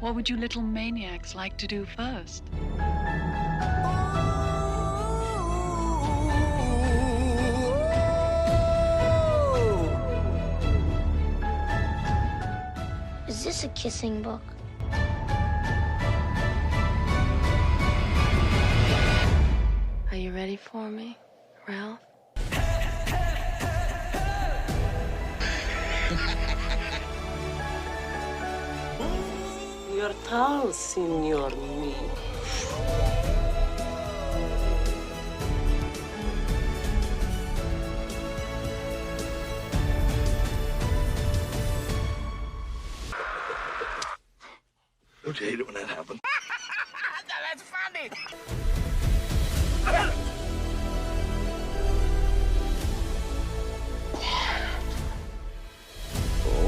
What would you little maniacs like to do first? Is this a kissing book? Are you ready for me, Ralph? Your tall, Signor me. Don't you hate it when that happens? That's funny.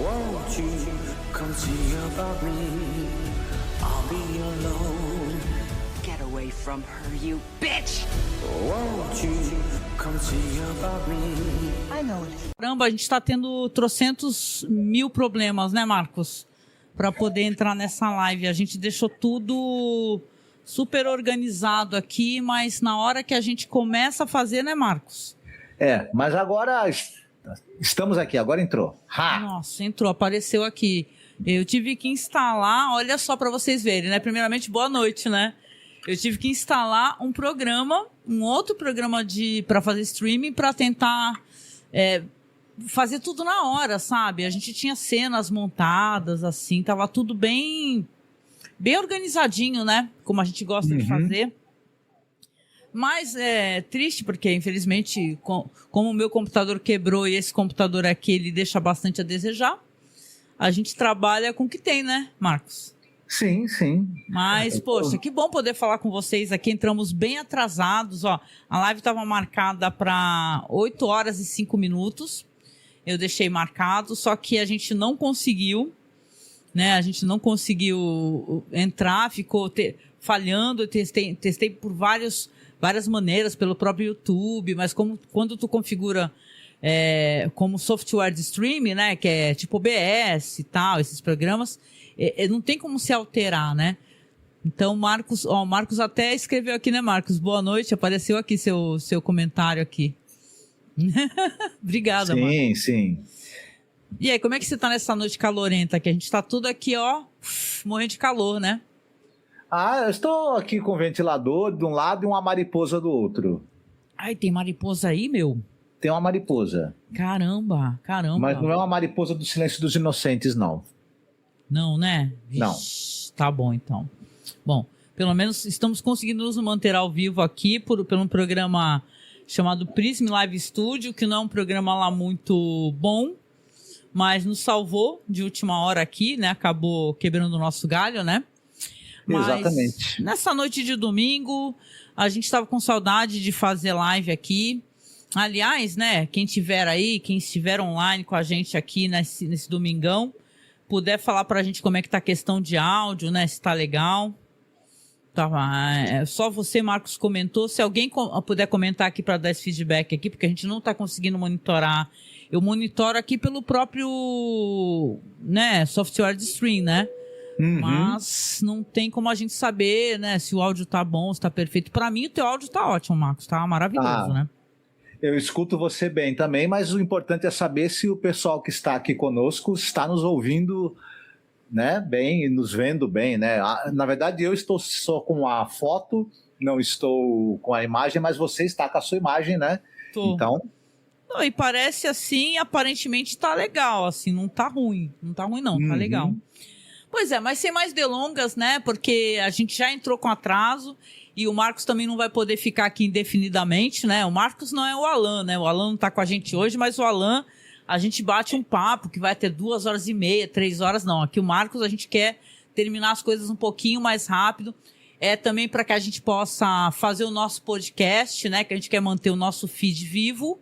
Won't you come see about me? I'll be alone. Get away from her, you bitch! Won't you come see about me? I know it. Caramba, a gente tá tendo trocentos mil problemas, né, Marcos? Pra poder entrar nessa live. A gente deixou tudo super organizado aqui, mas na hora que a gente começa a fazer, né, Marcos? É, mas agora estamos aqui, agora entrou. Ha! Nossa, entrou, apareceu aqui. Eu tive que instalar, olha só pra vocês verem, né? Primeiramente, boa noite, né? Eu tive que instalar um programa, um outro programa pra fazer streaming, pra tentar fazer tudo na hora, sabe? A gente tinha cenas montadas, assim, tava tudo bem organizadinho, né? Como a gente gosta de fazer. Mas é triste porque, infelizmente, como o meu computador quebrou e esse computador aqui, ele deixa bastante a desejar, a gente trabalha com o que tem, né, Marcos? Sim, sim. Mas, poxa, que bom poder falar com vocês aqui. Entramos bem atrasados, ó. A live estava marcada para 8 horas e 5 minutos. Eu deixei marcado, só que a gente não conseguiu, né? A gente não conseguiu entrar, ficou falhando. Eu testei por várias maneiras, pelo próprio YouTube, mas quando tu configura como software de streaming, né, que é tipo OBS e tal, esses programas, não tem como se alterar, né? Então, Marcos até escreveu aqui, né, Marcos? Boa noite, apareceu aqui seu comentário aqui. Obrigada, sim, Marcos. Sim, sim. E aí, como é que você tá nessa noite calorenta? Que a gente tá tudo aqui, ó, morrendo de calor, né? Eu estou aqui com o ventilador de um lado e uma mariposa do outro. Ai, tem mariposa aí, meu? Tem uma mariposa. Caramba. Mas não é uma mariposa do Silêncio dos Inocentes, não. Não, né? Vixe, não. Tá bom, então. Bom, pelo menos estamos conseguindo nos manter ao vivo aqui por um programa chamado Prism Live Studio, que não é um programa lá muito bom, mas nos salvou de última hora aqui, né? Acabou quebrando o nosso galho, né? Mas exatamente. Nessa noite de domingo, a gente estava com saudade de fazer live aqui. Aliás, né, quem estiver online com a gente aqui nesse domingão, puder falar pra gente como é que tá a questão de áudio, né, se tá legal. Tá, só você, Marcos, comentou. Se alguém puder comentar aqui para dar esse feedback aqui, porque a gente não tá conseguindo monitorar. Eu monitoro aqui pelo próprio, né, software de stream, né? Uhum. Mas não tem como a gente saber, né, se o áudio tá bom, se tá perfeito. Para mim, o teu áudio tá ótimo, Marcos, tá maravilhoso, né? Eu escuto você bem também, mas o importante é saber se o pessoal que está aqui conosco está nos ouvindo, né, bem e nos vendo bem, né? Na verdade, eu estou só com a foto, não estou com a imagem, mas você está com a sua imagem, né? Tô. Então... Não, e parece assim, aparentemente tá legal, assim, não tá ruim. Não tá ruim não, tá legal. Pois é, mas sem mais delongas, né? Porque a gente já entrou com atraso e o Marcos também não vai poder ficar aqui indefinidamente, né? O Marcos não é o Alan, né? O Alan não tá com a gente hoje, mas o Alan, a gente bate um papo que vai ter 2 horas e meia, 3 horas, não. Aqui o Marcos, a gente quer terminar as coisas um pouquinho mais rápido. É também para que a gente possa fazer o nosso podcast, né? Que a gente quer manter o nosso feed vivo,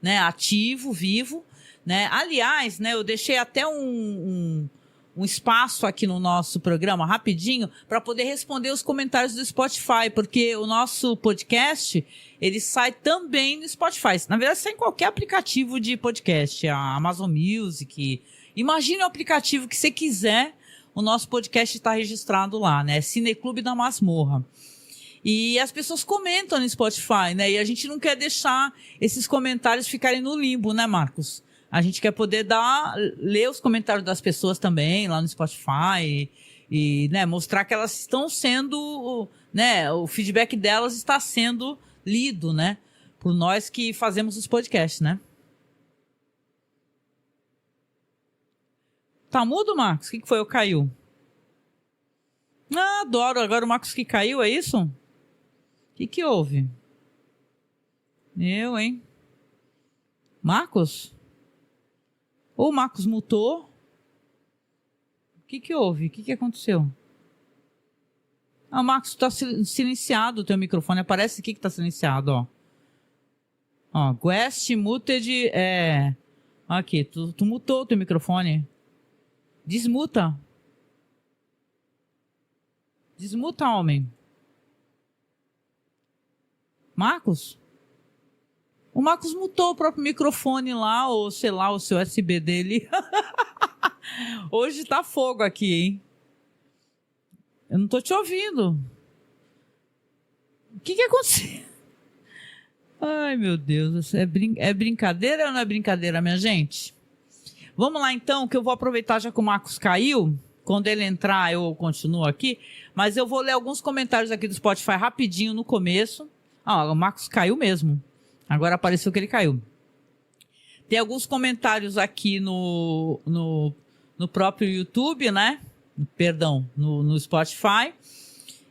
né? Ativo, vivo, né? Aliás, né? Eu deixei até um espaço aqui no nosso programa, rapidinho, para poder responder os comentários do Spotify, porque o nosso podcast, ele sai também no Spotify. Na verdade, sai em qualquer aplicativo de podcast, a Amazon Music. Imagine o aplicativo que você quiser, o nosso podcast está registrado lá, né? Cineclube da Masmorra. E as pessoas comentam no Spotify, né? E a gente não quer deixar esses comentários ficarem no limbo, né, Marcos? A gente quer poder ler os comentários das pessoas também lá no Spotify e né, mostrar que elas estão sendo, né? O feedback delas está sendo lido, né? Por nós que fazemos os podcasts, né? Tá mudo, Marcos? O que foi? Eu caiu? Ah, adoro. Agora o Marcos que caiu, é isso? O que houve? Eu, hein? Marcos? Ou o Marcos mutou? O que houve? O que aconteceu? Ah, Marcos, tá silenciado o teu microfone. Aparece aqui que tá silenciado, ó. Ó, Guest Muted, Aqui, tu mutou o teu microfone. Desmuta. Desmuta, homem. Marcos? O Marcos mutou o próprio microfone lá, ou sei lá, o seu USB dele. Hoje tá fogo aqui, hein? Eu não tô te ouvindo. O que aconteceu? Ai, meu Deus. É brincadeira ou não é brincadeira, minha gente? Vamos lá, então, que eu vou aproveitar já que o Marcos caiu. Quando ele entrar, eu continuo aqui. Mas eu vou ler alguns comentários aqui do Spotify rapidinho no começo. Ah, o Marcos caiu mesmo. Agora apareceu que ele caiu. Tem alguns comentários aqui no próprio YouTube, né? Perdão, no Spotify.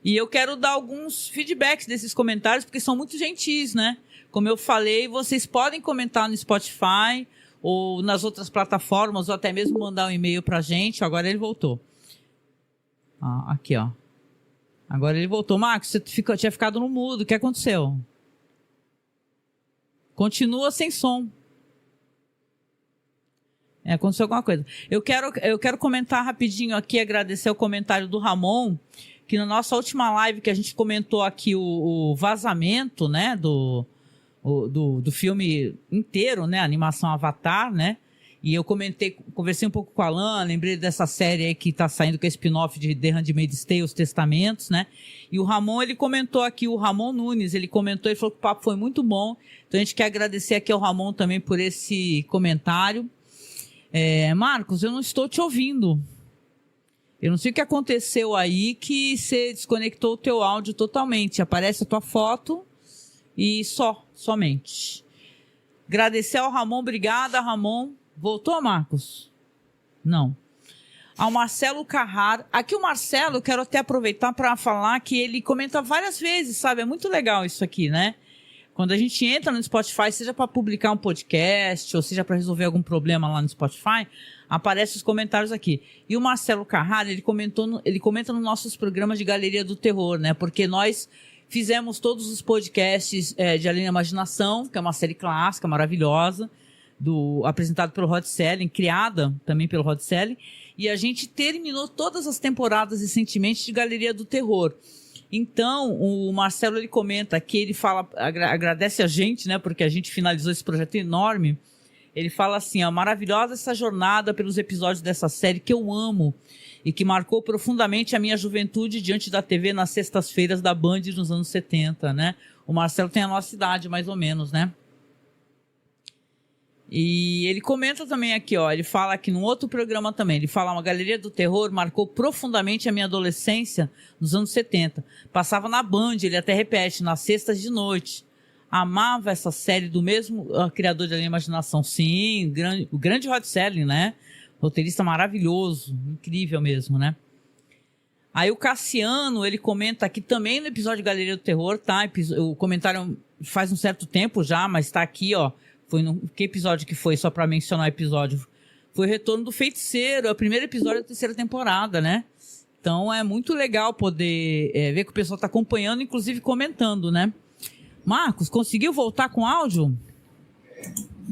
E eu quero dar alguns feedbacks desses comentários, porque são muito gentis, né? Como eu falei, vocês podem comentar no Spotify ou nas outras plataformas, ou até mesmo mandar um e-mail pra gente. Agora ele voltou. Ah, aqui, ó. Agora ele voltou. Marcos, você tinha ficado no mudo. O que aconteceu? Continua sem som. Aconteceu alguma coisa. Eu quero comentar rapidinho aqui, agradecer o comentário do Ramon, que na nossa última live que a gente comentou aqui o vazamento, né, do filme inteiro, né, a animação Avatar, né, e eu conversei um pouco com a Alan, lembrei dessa série aí que tá saindo com a spin-off de The Handmaid's Tale, Os Testamentos, né, e o Ramon, ele comentou aqui, o Ramon Nunes, ele comentou, ele falou que o papo foi muito bom, então a gente quer agradecer aqui ao Ramon também por esse comentário. Marcos, eu não estou te ouvindo. Eu não sei o que aconteceu aí que você desconectou o teu áudio totalmente. Aparece a tua foto e somente. Agradecer ao Ramon, obrigada, Ramon. Voltou, Marcos? Não. Ao Marcelo Carrar. Aqui o Marcelo, eu quero até aproveitar para falar que ele comenta várias vezes, sabe? É muito legal isso aqui, né? Quando a gente entra no Spotify, seja para publicar um podcast, ou seja para resolver algum problema lá no Spotify, aparecem os comentários aqui. E o Marcelo Carrara, ele comenta nos nossos programas de Galeria do Terror, né? Porque nós fizemos todos os podcasts de Além da Imaginação, que é uma série clássica, maravilhosa, apresentado pelo Rod Selling, criada também pelo Rod Selling, e a gente terminou todas as temporadas recentemente de Galeria do Terror. Então, o Marcelo, ele comenta aqui, ele fala, agradece a gente, né, porque a gente finalizou esse projeto enorme. Ele fala assim, ó, maravilhosa essa jornada pelos episódios dessa série que eu amo e que marcou profundamente a minha juventude diante da TV nas sextas-feiras da Band nos anos 70, né? O Marcelo tem a nossa idade, mais ou menos, né? E ele comenta também aqui, ó, ele fala aqui num outro programa também, ele fala, uma Galeria do Terror marcou profundamente a minha adolescência nos anos 70. Passava na Band, ele até repete, nas sextas de noite. Amava essa série do mesmo criador de Além da Imaginação. Sim, o grande Rod Serling, né? Roteirista maravilhoso, incrível mesmo, né? Aí o Cassiano, ele comenta aqui também no episódio de Galeria do Terror, tá? O comentário faz um certo tempo já, mas tá aqui, ó. Que episódio que foi, só pra mencionar o episódio? Foi o Retorno do Feiticeiro, é o primeiro episódio da terceira temporada, né? Então é muito legal poder ver que o pessoal tá acompanhando, inclusive comentando, né? Marcos, conseguiu voltar com áudio?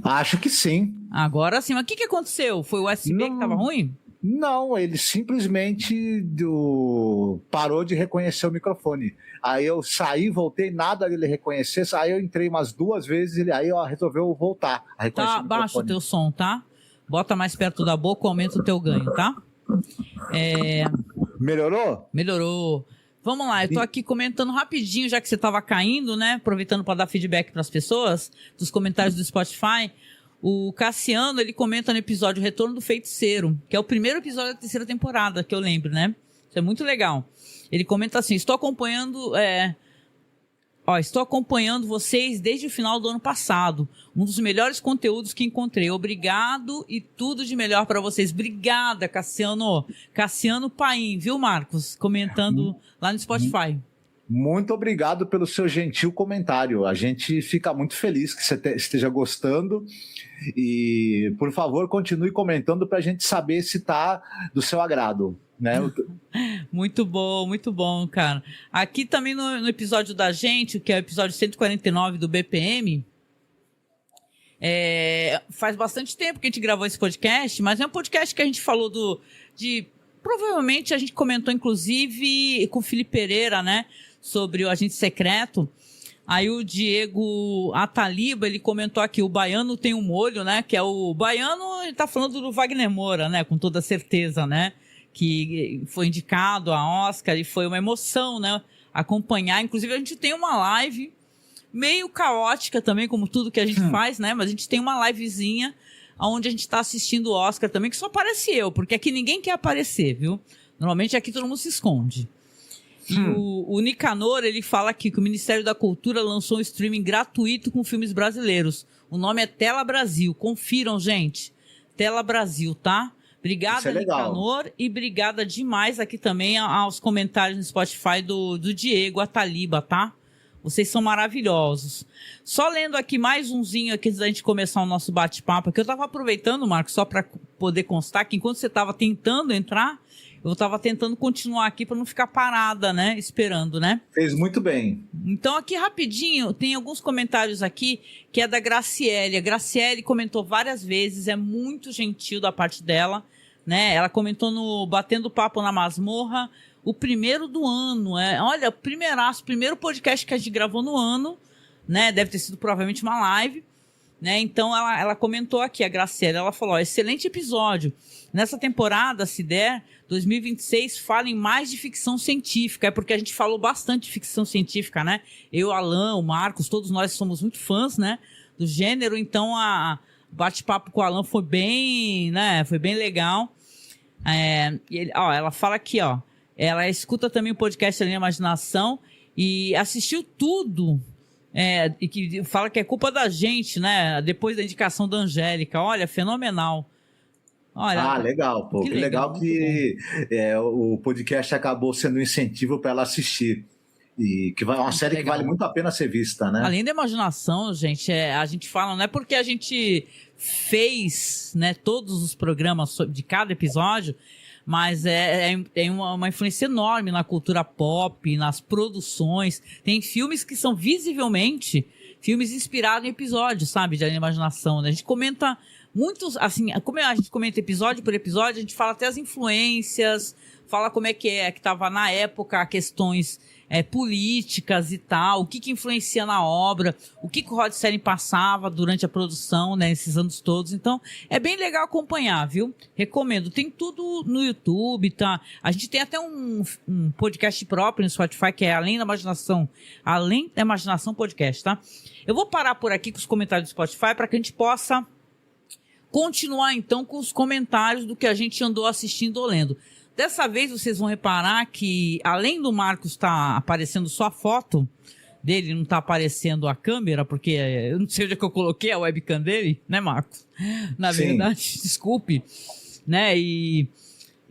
Acho que sim. Agora sim, mas o que aconteceu? Foi o USB que tava ruim? Não, ele simplesmente parou de reconhecer o microfone. Aí eu saí, voltei, nada dele reconhecer. Aí eu entrei umas 2 vezes, aí resolveu voltar a reconhecer o microfone. Baixa o teu som, tá? Bota mais perto da boca, aumenta o teu ganho, tá? Melhorou? Melhorou. Vamos lá, eu tô aqui comentando rapidinho, já que você tava caindo, né? Aproveitando para dar feedback para as pessoas, dos comentários do Spotify. O Cassiano, ele comenta no episódio Retorno do Feiticeiro, que é o primeiro episódio da 3ª temporada, que eu lembro, né? Isso é muito legal. Ele comenta assim, estou acompanhando vocês desde o final do ano passado. Um dos melhores conteúdos que encontrei. Obrigado e tudo de melhor para vocês. Obrigada, Cassiano. Cassiano Paim, viu, Marcos? Comentando lá no Spotify. Muito obrigado pelo seu gentil comentário. A gente fica muito feliz que você esteja gostando. E, por favor, continue comentando para a gente saber se está do seu agrado. Né? Muito bom, cara. Aqui também no episódio da gente, que é o episódio 149 do BPM, faz bastante tempo que a gente gravou esse podcast, mas é um podcast que a gente falou provavelmente a gente comentou inclusive com o Felipe Pereira, né, sobre o Agente Secreto. Aí o Diego Ataliba, ele comentou aqui, o Baiano tem um molho, né, que é o Baiano, ele tá falando do Wagner Moura, né, com toda certeza, né, que foi indicado a Oscar e foi uma emoção, né, acompanhar. Inclusive a gente tem uma live meio caótica também, como tudo que a gente faz, né, mas a gente tem uma livezinha onde a gente tá assistindo o Oscar também, que só aparece eu, porque aqui ninguém quer aparecer, viu? Normalmente aqui todo mundo se esconde. E o Nicanor, ele fala aqui que o Ministério da Cultura lançou um streaming gratuito com filmes brasileiros. O nome é Tela Brasil. Confiram, gente. Tela Brasil, tá? Obrigada, Nicanor, e obrigada demais aqui também aos comentários no Spotify do Diego Ataliba, tá? Vocês são maravilhosos. Só lendo aqui mais umzinho aqui antes da gente começar o nosso bate-papo, que eu tava aproveitando, Marcos, só para poder constar que enquanto você tava tentando entrar, eu tava tentando continuar aqui para não ficar parada, né? Esperando, né? Fez muito bem. Então aqui rapidinho, tem alguns comentários aqui que é da Graciele. A Graciele comentou várias vezes, é muito gentil da parte dela, né? Ela comentou no Batendo Papo na Masmorra, o primeiro do ano. Olha, primeiro podcast que a gente gravou no ano, né? Deve ter sido provavelmente uma live, né? Então ela comentou aqui, a Graciela, ela falou, excelente episódio. Nessa temporada, se der, 2026, falem mais de ficção científica. É porque a gente falou bastante de ficção científica, né? Eu, Alan, o Marcos, todos nós somos muito fãs, né? Do gênero. Então, a bate-papo com o Alan foi bem, né? Foi bem legal. Ela fala aqui, ó. Ela escuta também o podcast Além da Imaginação e assistiu tudo. E que fala que é culpa da gente, né? Depois da indicação da Angélica. Olha, fenomenal. Olha, legal, pô. Que legal que o podcast acabou sendo um incentivo para ela assistir. E que é uma série que vale muito a pena ser vista, né? Além da Imaginação, gente, a gente fala, não é porque a gente fez, né, todos os programas de cada episódio, mas tem uma influência enorme na cultura pop, nas produções. Tem filmes que são visivelmente filmes inspirados em episódios, sabe, de Imaginação, né? A gente comenta muitos, assim, como a gente comenta episódio por episódio, a gente fala até as influências, fala como é que estava na época questões políticas e tal, o que influencia na obra, o que o Rod Serling passava durante a produção, né, esses anos todos. Então, é bem legal acompanhar, viu? Recomendo. Tem tudo no YouTube, tá? A gente tem até um podcast próprio no Spotify, que é Além da Imaginação Podcast, tá? Eu vou parar por aqui com os comentários do Spotify para que a gente possa continuar, então, com os comentários do que a gente andou assistindo ou lendo. Dessa vez, vocês vão reparar que, além do Marcos estar aparecendo só a foto dele, não está aparecendo a câmera, porque eu não sei onde é que eu coloquei a webcam dele, né, Marcos? Na verdade, desculpe. Né, e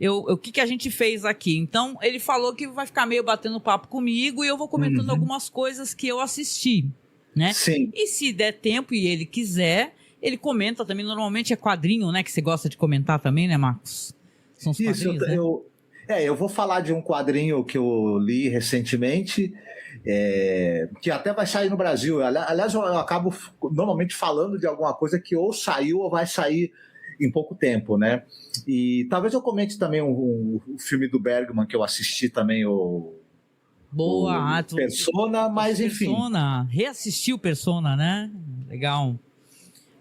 o que a gente fez aqui? Então, ele falou que vai ficar meio batendo papo comigo e eu vou comentando algumas coisas que eu assisti, né? Sim. E se der tempo e ele quiser, ele comenta também. Normalmente é quadrinho, né, que você gosta de comentar também, né, Marcos? São os quadrinhos, né? Eu vou falar de um quadrinho que eu li recentemente, que até vai sair no Brasil. Aliás, eu acabo normalmente falando de alguma coisa que ou saiu ou vai sair em pouco tempo, né? E talvez eu comente também o filme do Bergman que eu assisti também, Persona, mas enfim. Persona, reassistiu Persona, né? Legal.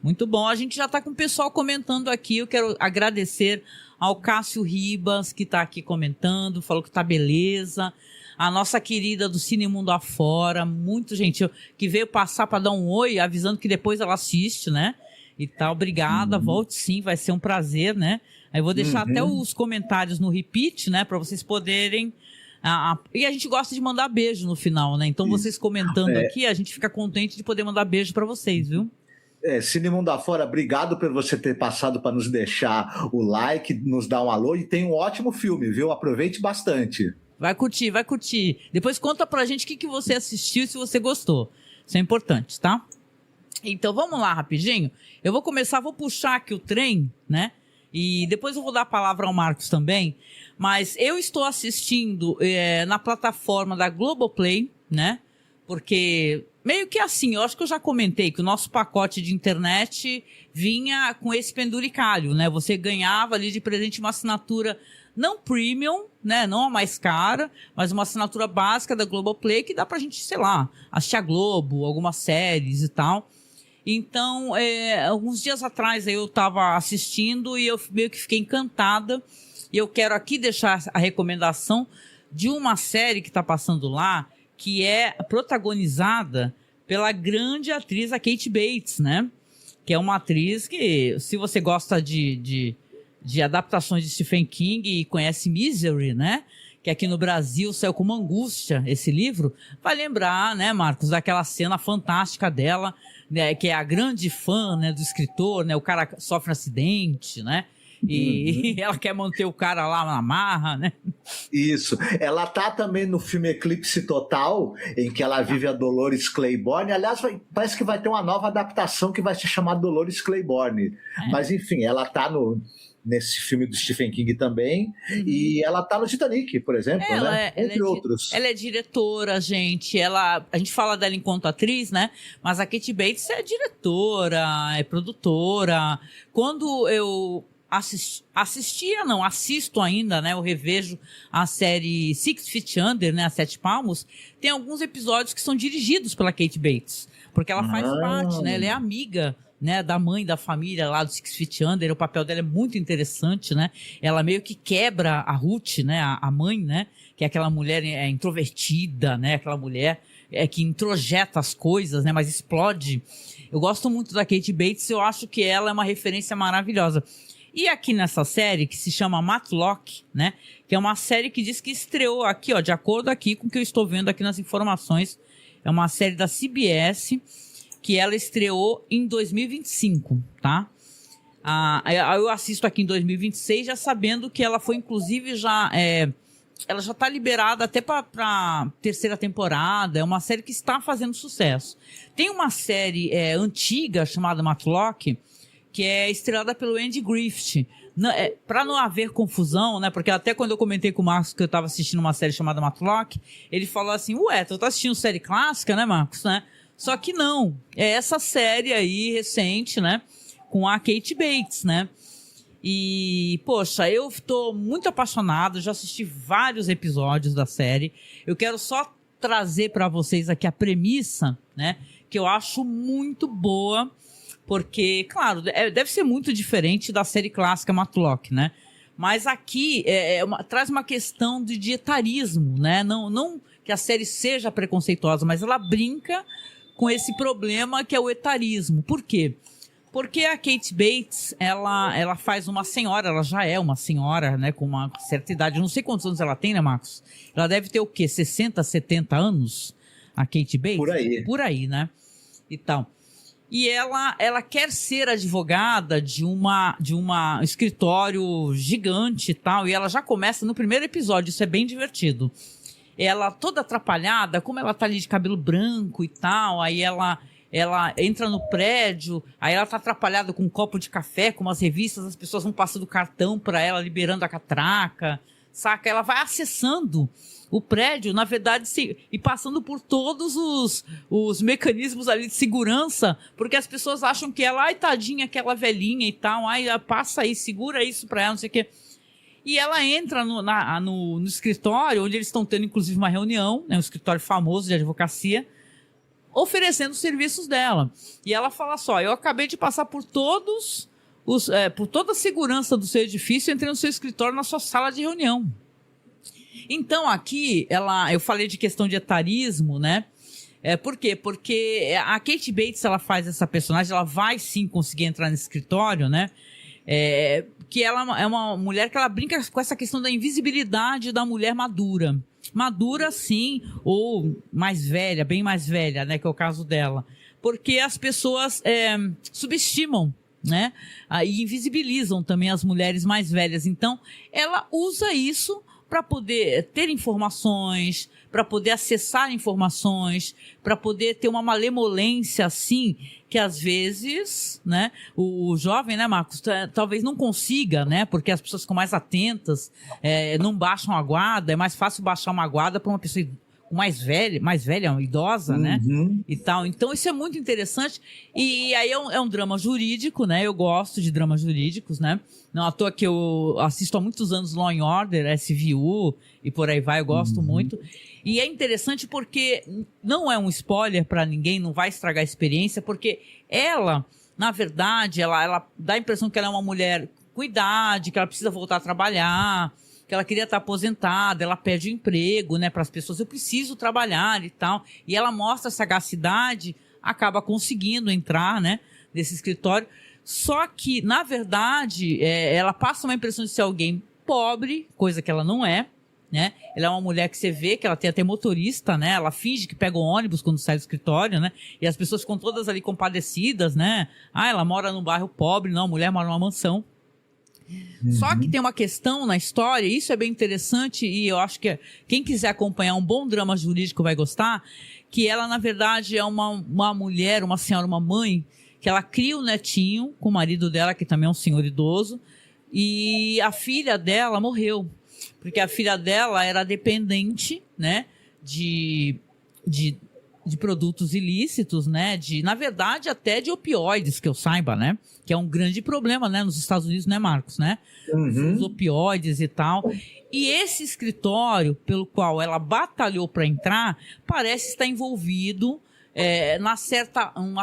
Muito bom. A gente já está com o pessoal comentando aqui. Eu quero agradecer ao Cássio Ribas, que tá aqui comentando, falou que tá beleza. A nossa querida do Cine Mundo Afora, muito gentil, que veio passar para dar um oi, avisando que depois ela assiste, né? E tal, obrigada, volte sim, vai ser um prazer, né? Aí eu vou deixar até os comentários no repeat, né? Para vocês poderem... E a gente gosta de mandar beijo no final, né? Então vocês comentando aqui, a gente fica contente de poder mandar beijo para vocês, viu? Cine Mundo Afora, obrigado por você ter passado para nos deixar o like, nos dar um alô, e tem um ótimo filme, viu? Aproveite bastante. Vai curtir, vai curtir. Depois conta pra gente o que você assistiu, se você gostou. Isso é importante, tá? Então vamos lá rapidinho. Eu vou começar, vou puxar aqui o trem, né? E depois eu vou dar a palavra ao Marcos também. Mas eu estou assistindo na plataforma da Globoplay, né? Porque meio que assim, eu acho que eu já comentei que o nosso pacote de internet vinha com esse penduricalho, né? Você ganhava ali de presente uma assinatura não premium, né? Não a mais cara, mas uma assinatura básica da Globoplay que dá pra gente, sei lá, assistir a Globo, algumas séries e tal. Então, alguns dias atrás eu estava assistindo e eu meio que fiquei encantada. E eu quero aqui deixar a recomendação de uma série que está passando lá, que é protagonizada pela grande atriz a Kate Bates, né? Que é uma atriz que, se você gosta de adaptações de Stephen King e conhece Misery, né? Que aqui no Brasil saiu como Angústia, esse livro, vai lembrar, né, Marcos, daquela cena fantástica dela, né, que é a grande fã, né, do escritor, né? O cara sofre um acidente, né? E ela quer manter o cara lá na marra, né? Isso. Ela tá também no filme Eclipse Total, em que ela vive a Dolores Claiborne. Aliás, parece que vai ter uma nova adaptação que vai se chamar Dolores Claiborne. Mas, enfim, ela tá nesse filme do Stephen King também. E ela tá no Titanic, por exemplo, né? Entre outros. Ela é diretora, gente. A gente fala dela enquanto atriz, né? Mas a Kate Bates é diretora, é produtora. Quando eu assisto ainda, né? Eu revejo a série Six Feet Under, né? A Sete Palmos. Tem alguns episódios que são dirigidos pela Kate Bates. Porque ela faz parte, né? Ela é amiga, né, da mãe da família lá do Six Feet Under. O papel dela é muito interessante, né? Ela meio que quebra a Ruth, né? A mãe, né? Que é aquela mulher introvertida, né? Aquela mulher que introjeta as coisas, né? Mas explode. Eu gosto muito da Kate Bates. Eu acho que ela é uma referência maravilhosa. E aqui nessa série, que se chama Matlock, né? Que é uma série que diz que estreou aqui, ó, de acordo aqui com o que eu estou vendo aqui nas informações. É uma série da CBS, que ela estreou em 2025, tá? Eu assisto aqui em 2026, já sabendo que ela foi, inclusive, ela já tá liberada até pra terceira temporada. É uma série que está fazendo sucesso. Tem uma série antiga chamada Matlock, que é estrelada pelo Andy Griffith. Para não haver confusão, né? Porque até quando eu comentei com o Marcos que eu estava assistindo uma série chamada Matlock, ele falou assim, tu tá assistindo série clássica, né, Marcos? Né? Só que não. É essa série aí, recente, né? Com a Kate Bates, né? E, poxa, eu estou muito apaixonado, já assisti vários episódios da série. Eu quero só trazer para vocês aqui a premissa, né? Que eu acho muito boa. Porque, claro, deve ser muito diferente da série clássica Matlock, né? Mas aqui traz uma questão de etarismo, né? Não que a série seja preconceituosa, mas ela brinca com esse problema que é o etarismo. Por quê? Porque a Kate Bates, ela faz uma senhora, ela já é uma senhora, né? Com uma certa idade. Eu não sei quantos anos ela tem, né, Marcos? Ela deve ter o quê? 60, 70 anos? A Kate Bates? Por aí. Por aí, né? E tal. E ela quer ser advogada de uma escritório gigante e tal. E ela já começa no primeiro episódio, isso é bem divertido. Ela toda atrapalhada, como ela tá ali de cabelo branco e tal, aí ela entra no prédio, aí ela tá atrapalhada com um copo de café, com umas revistas, as pessoas vão passando cartão pra ela, liberando a catraca, saca? Ela vai acessando o prédio, na verdade, e passando por todos os mecanismos ali de segurança, porque as pessoas acham que ela, ai, tadinha, aquela velhinha e tal, ai, passa aí, segura isso pra ela, não sei o quê. E ela entra no escritório, onde eles estão tendo, inclusive, uma reunião, né, um escritório famoso de advocacia, oferecendo os serviços dela. E ela fala só, eu acabei de passar por todos por toda a segurança do seu edifício, entre no seu escritório, na sua sala de reunião. Então, aqui, eu falei de questão de etarismo, né? Por quê? Porque a Kate Bates, ela faz essa personagem, ela vai sim conseguir entrar nesse escritório, né? Que ela é uma mulher que ela brinca com essa questão da invisibilidade da mulher madura. Madura, sim, ou mais velha, bem mais velha, né? Que é o caso dela. Porque as pessoas subestimam, né? E invisibilizam também as mulheres mais velhas. Então, ela usa isso para poder ter informações, para poder acessar informações, para poder ter uma malemolência assim, que às vezes, né, o jovem, né, Marcos, talvez não consiga, né, porque as pessoas ficam mais atentas, não baixam a guarda, é mais fácil baixar uma guarda para uma pessoa mais velha, idosa, né, e tal. Então isso é muito interessante, e aí é um drama jurídico, né, eu gosto de dramas jurídicos, né, não à toa que eu assisto há muitos anos Law and Order, SVU, e por aí vai, eu gosto muito. E é interessante porque não é um spoiler para ninguém, não vai estragar a experiência, porque ela, na verdade, ela dá a impressão que ela é uma mulher com idade, que ela precisa voltar a trabalhar, que ela queria estar aposentada, ela perde o emprego, né, para as pessoas, eu preciso trabalhar e tal. E ela mostra sagacidade, acaba conseguindo entrar, né, nesse escritório. Só que, na verdade, ela passa uma impressão de ser alguém pobre, coisa que ela não é, né? Ela é uma mulher que você vê que ela tem até motorista, né? Ela finge que pega o ônibus quando sai do escritório, né? E as pessoas ficam todas ali compadecidas, né? Ela mora num bairro pobre, não, a mulher mora numa mansão. Só que tem uma questão na história, e isso é bem interessante, e eu acho que quem quiser acompanhar um bom drama jurídico vai gostar, que ela, na verdade, é uma mulher, uma senhora, uma mãe, que ela cria o netinho com o marido dela, que também é um senhor idoso, e a filha dela morreu, porque a filha dela era dependente, né, de produtos ilícitos, né, na verdade, até de opioides, que eu saiba, né, que é um grande problema, né, nos Estados Unidos, né, Marcos, né, os opioides e tal. E esse escritório, pelo qual ela batalhou para entrar, parece estar envolvido uma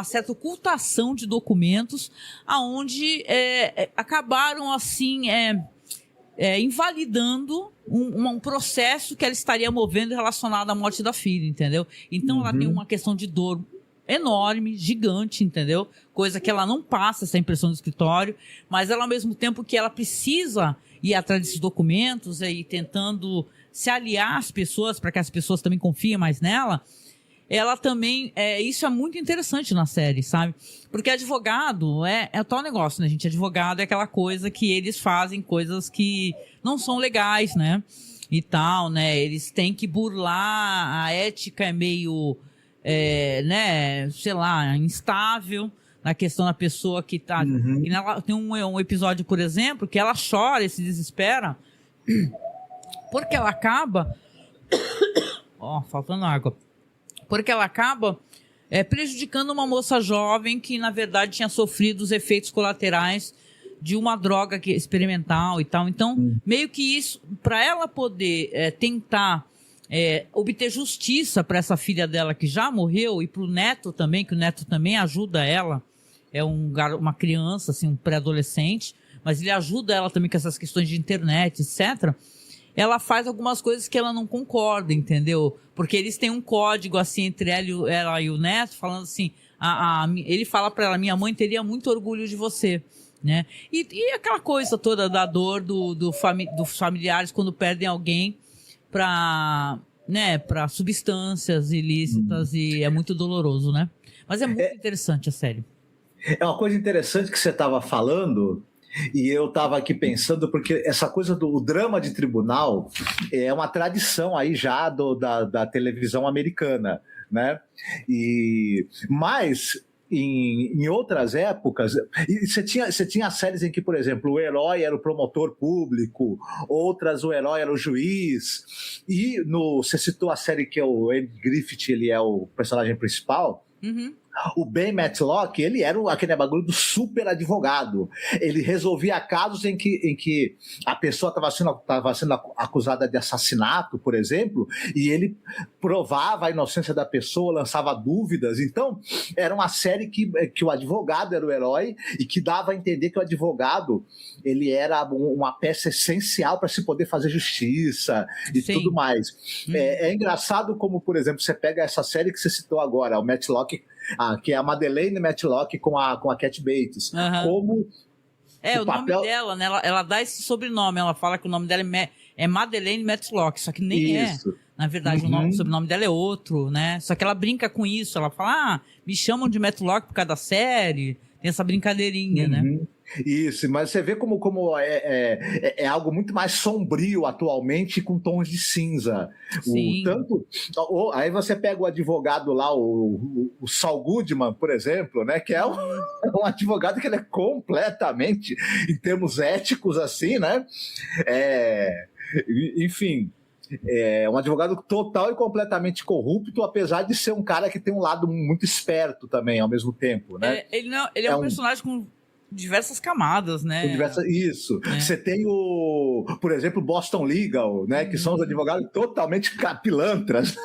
certa ocultação de documentos, aonde acabaram, assim, invalidando um processo que ela estaria movendo relacionado à morte da filha, entendeu? Então ela tem uma questão de dor enorme, gigante, entendeu? Coisa que ela não passa, essa impressão do escritório, mas ela, ao mesmo tempo que ela precisa ir atrás desses documentos e tentando se aliar às pessoas, para que as pessoas também confiem mais nela, ela também, isso é muito interessante na série, sabe? Porque advogado é tal negócio, né, gente? Advogado é aquela coisa que eles fazem coisas que não são legais, né? E tal, né? Eles têm que burlar, a ética é meio, né, sei lá, instável na questão da pessoa que tá... Tem um episódio, por exemplo, que ela chora e se desespera porque ela acaba... faltando água. Porque ela acaba prejudicando uma moça jovem que, na verdade, tinha sofrido os efeitos colaterais de uma droga experimental e tal. Então, meio que isso, para ela poder tentar obter justiça para essa filha dela que já morreu, e para o neto também, que o neto também ajuda ela, é uma criança, assim, um pré-adolescente, mas ele ajuda ela também com essas questões de internet, etc., ela faz algumas coisas que ela não concorda, entendeu? Porque eles têm um código, assim, entre ela e o neto, falando assim, ele fala pra ela, minha mãe teria muito orgulho de você, né? E aquela coisa toda da dor dos familiares quando perdem alguém pra substâncias ilícitas, e é muito doloroso, né? Mas é muito interessante a série. É uma coisa interessante que você estava falando... E eu estava aqui pensando, porque essa coisa do drama de tribunal é uma tradição aí já da televisão americana, né? Mas em outras épocas, você tinha séries em que, por exemplo, o herói era o promotor público, outras o herói era o juiz, e você citou a série que é o Andy Griffith, ele é o personagem principal. O Ben Matlock, ele era aquele bagulho do super advogado. Ele resolvia casos em que a pessoa estava sendo acusada de assassinato, por exemplo, e ele provava a inocência da pessoa, lançava dúvidas. Então, era uma série que o advogado era o herói e que dava a entender que o advogado ele era uma peça essencial para se poder fazer justiça e Sim. tudo mais. É engraçado como, por exemplo, você pega essa série que você citou agora, o Matlock, que é a Madeleine Matlock com a Cat Bates. Como o nome dela, né? Ela dá esse sobrenome, ela fala que o nome dela é Madeleine Matlock, só que nem Isso. Na verdade, o sobrenome dela é outro, né? Só que ela brinca com isso, ela fala, me chamam de Matlock por causa da série, tem essa brincadeirinha, né? Isso, mas você vê como é algo muito mais sombrio atualmente, com tons de cinza. Sim. Aí você pega o advogado lá, o Saul Goodman, por exemplo, né, que é um advogado que ele é completamente, em termos éticos, assim, né? Enfim, é um advogado total e completamente corrupto, apesar de ser um cara que tem um lado muito esperto também, ao mesmo tempo, né? Ele é um personagem com diversas camadas, né? Isso. Você tem por exemplo, Boston Legal, né? Que são os advogados totalmente pilantras.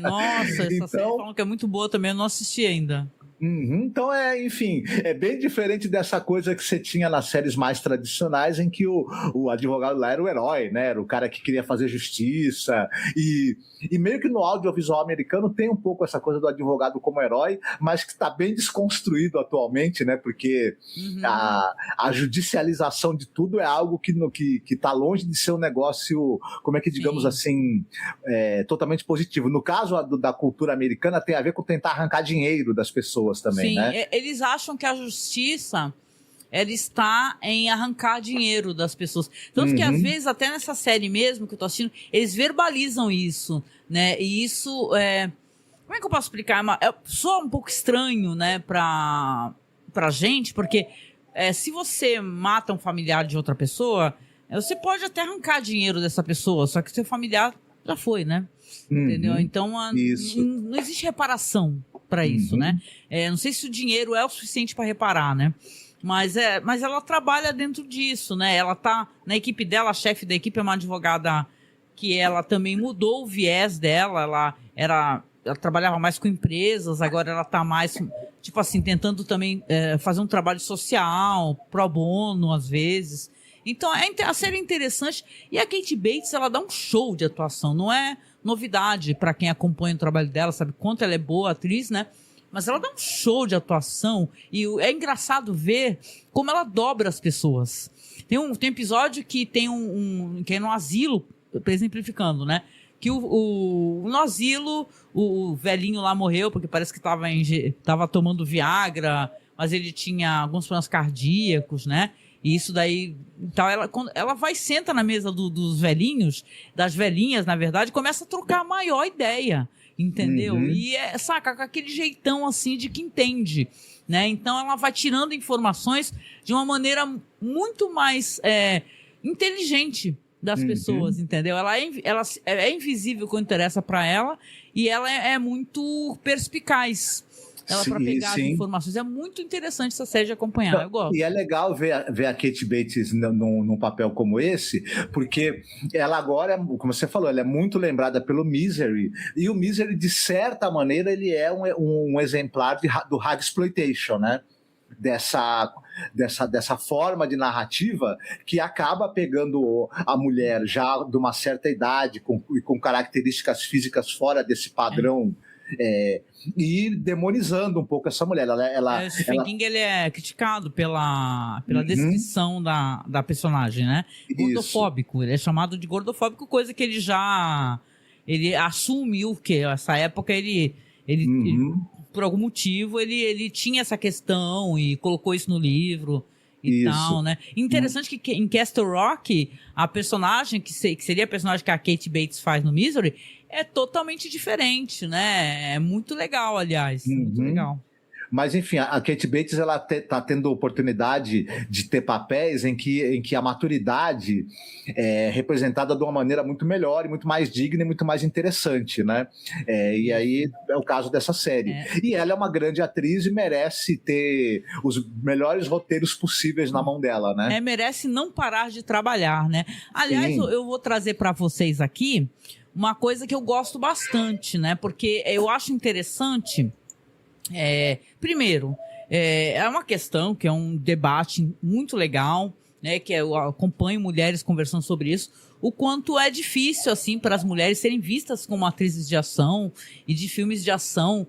Nossa, essa série falam que é muito boa também, eu não assisti ainda. Então, enfim, é bem diferente dessa coisa que você tinha nas séries mais tradicionais, em que o advogado lá era o herói, né? Era o cara que queria fazer justiça. E meio que no audiovisual americano tem um pouco essa coisa do advogado como herói, mas que está bem desconstruído atualmente, né? Porque a judicialização de tudo é algo que está longe de ser um negócio, como é que digamos assim, totalmente positivo. No caso da cultura americana, tem a ver com tentar arrancar dinheiro das pessoas também, né? Eles acham que a justiça ela está em arrancar dinheiro das pessoas. Tanto que, às vezes, até nessa série mesmo que eu tô assistindo, eles verbalizam isso, né? E isso, como é que eu posso explicar? Soa um pouco estranho, né, pra gente, porque se você mata um familiar de outra pessoa, você pode até arrancar dinheiro dessa pessoa, só que seu familiar já foi, né? Entendeu? Então, não existe reparação para isso, né? Não sei se o dinheiro é o suficiente para reparar, né? Mas ela trabalha dentro disso, né? Ela tá na equipe dela, a chefe da equipe é uma advogada que ela também mudou o viés dela, ela trabalhava mais com empresas, agora ela tá mais, tipo assim, tentando também fazer um trabalho social, pro bono, às vezes. Então, a série é interessante. E a Kate Bates, ela dá um show de atuação. Não é novidade para quem acompanha o trabalho dela, sabe quanto ela é boa atriz, né? Mas ela dá um show de atuação. E é engraçado ver como ela dobra as pessoas. Tem um episódio que tem que é no asilo, exemplificando, né? Que no asilo, o velhinho lá morreu porque parece que tava tomando Viagra, mas ele tinha alguns problemas cardíacos, né? E isso daí... Então ela vai e senta na mesa dos velhinhos, das velhinhas, na verdade, e começa a trocar a maior ideia, entendeu? E saca, com aquele jeitão assim de que entende, né? Então ela vai tirando informações de uma maneira muito mais inteligente das pessoas, entendeu? Ela é invisível quando interessa para ela e ela é muito perspicaz. Ela para pegar as informações. É muito interessante essa série de acompanhar, eu gosto. E é legal ver a Kate Bates num papel como esse, porque ela agora, como você falou, ela é muito lembrada pelo Misery, e o Misery, de certa maneira, ele é um exemplar do hard exploitation, né? Dessa forma de narrativa que acaba pegando a mulher já de uma certa idade, com características físicas fora desse padrão, e demonizando um pouco essa mulher. O Stephen King, ele é criticado pela descrição da personagem, né? Gordofóbico, ele é chamado de gordofóbico, coisa que ele assumiu que essa época ele por algum motivo ele tinha essa questão e colocou isso no livro e tal, né? Interessante que em Castle Rock, a personagem que seria a personagem que a Kate Bates faz no Misery é totalmente diferente, né? É muito legal, aliás. Muito legal. Mas, enfim, a Kate Bates ela tá tendo oportunidade de ter papéis em que a maturidade é representada de uma maneira muito melhor e muito mais digna e muito mais interessante, né? E aí é o caso dessa série. E ela é uma grande atriz e merece ter os melhores roteiros possíveis na mão dela, né? Merece não parar de trabalhar, né? Aliás, eu vou trazer para vocês aqui uma coisa que eu gosto bastante, né? Porque eu acho interessante... primeiro, é uma questão que é um debate muito legal, né, que eu acompanho mulheres conversando sobre isso, o quanto é difícil, assim, para as mulheres serem vistas como atrizes de ação e de filmes de ação,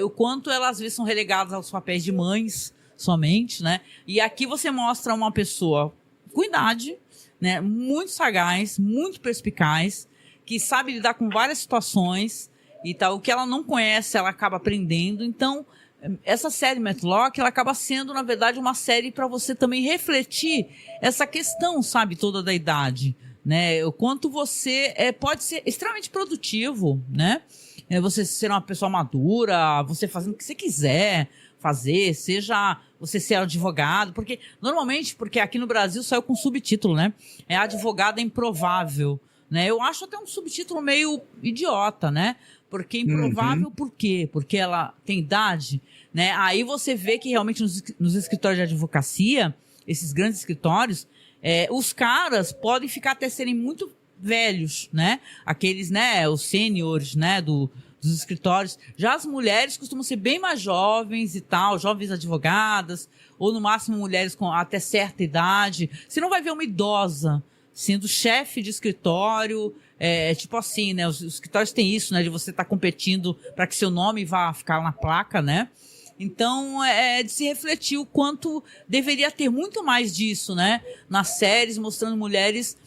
o quanto elas às vezes são relegadas aos papéis de mães somente, né, e aqui você mostra uma pessoa com idade, né, muito sagaz, muito perspicaz, que sabe lidar com várias situações e tal, o que ela não conhece, ela acaba aprendendo. Então, essa série Matlock, ela acaba sendo, na verdade, uma série para você também refletir essa questão, sabe, toda da idade, né? O quanto você pode ser extremamente produtivo, né? Você ser uma pessoa madura, você fazendo o que você quiser fazer, seja você ser advogado, porque aqui no Brasil saiu com subtítulo, né? Advogada improvável, né? Eu acho até um subtítulo meio idiota, né? Porque improvável, por quê? Porque ela tem idade, né? Aí você vê que realmente nos escritórios de advocacia, esses grandes escritórios, os caras podem ficar até serem muito velhos, né? Aqueles, né, os sêniores, né, dos escritórios. Já as mulheres costumam ser bem mais jovens e tal, jovens advogadas, ou no máximo mulheres com até certa idade. Você não vai ver uma idosa sendo chefe de escritório, tipo assim, né? Os escritórios têm isso, né? De você estar competindo para que seu nome vá ficar na placa, né? Então, de se refletir o quanto deveria ter muito mais disso, né? Nas séries, mostrando mulheres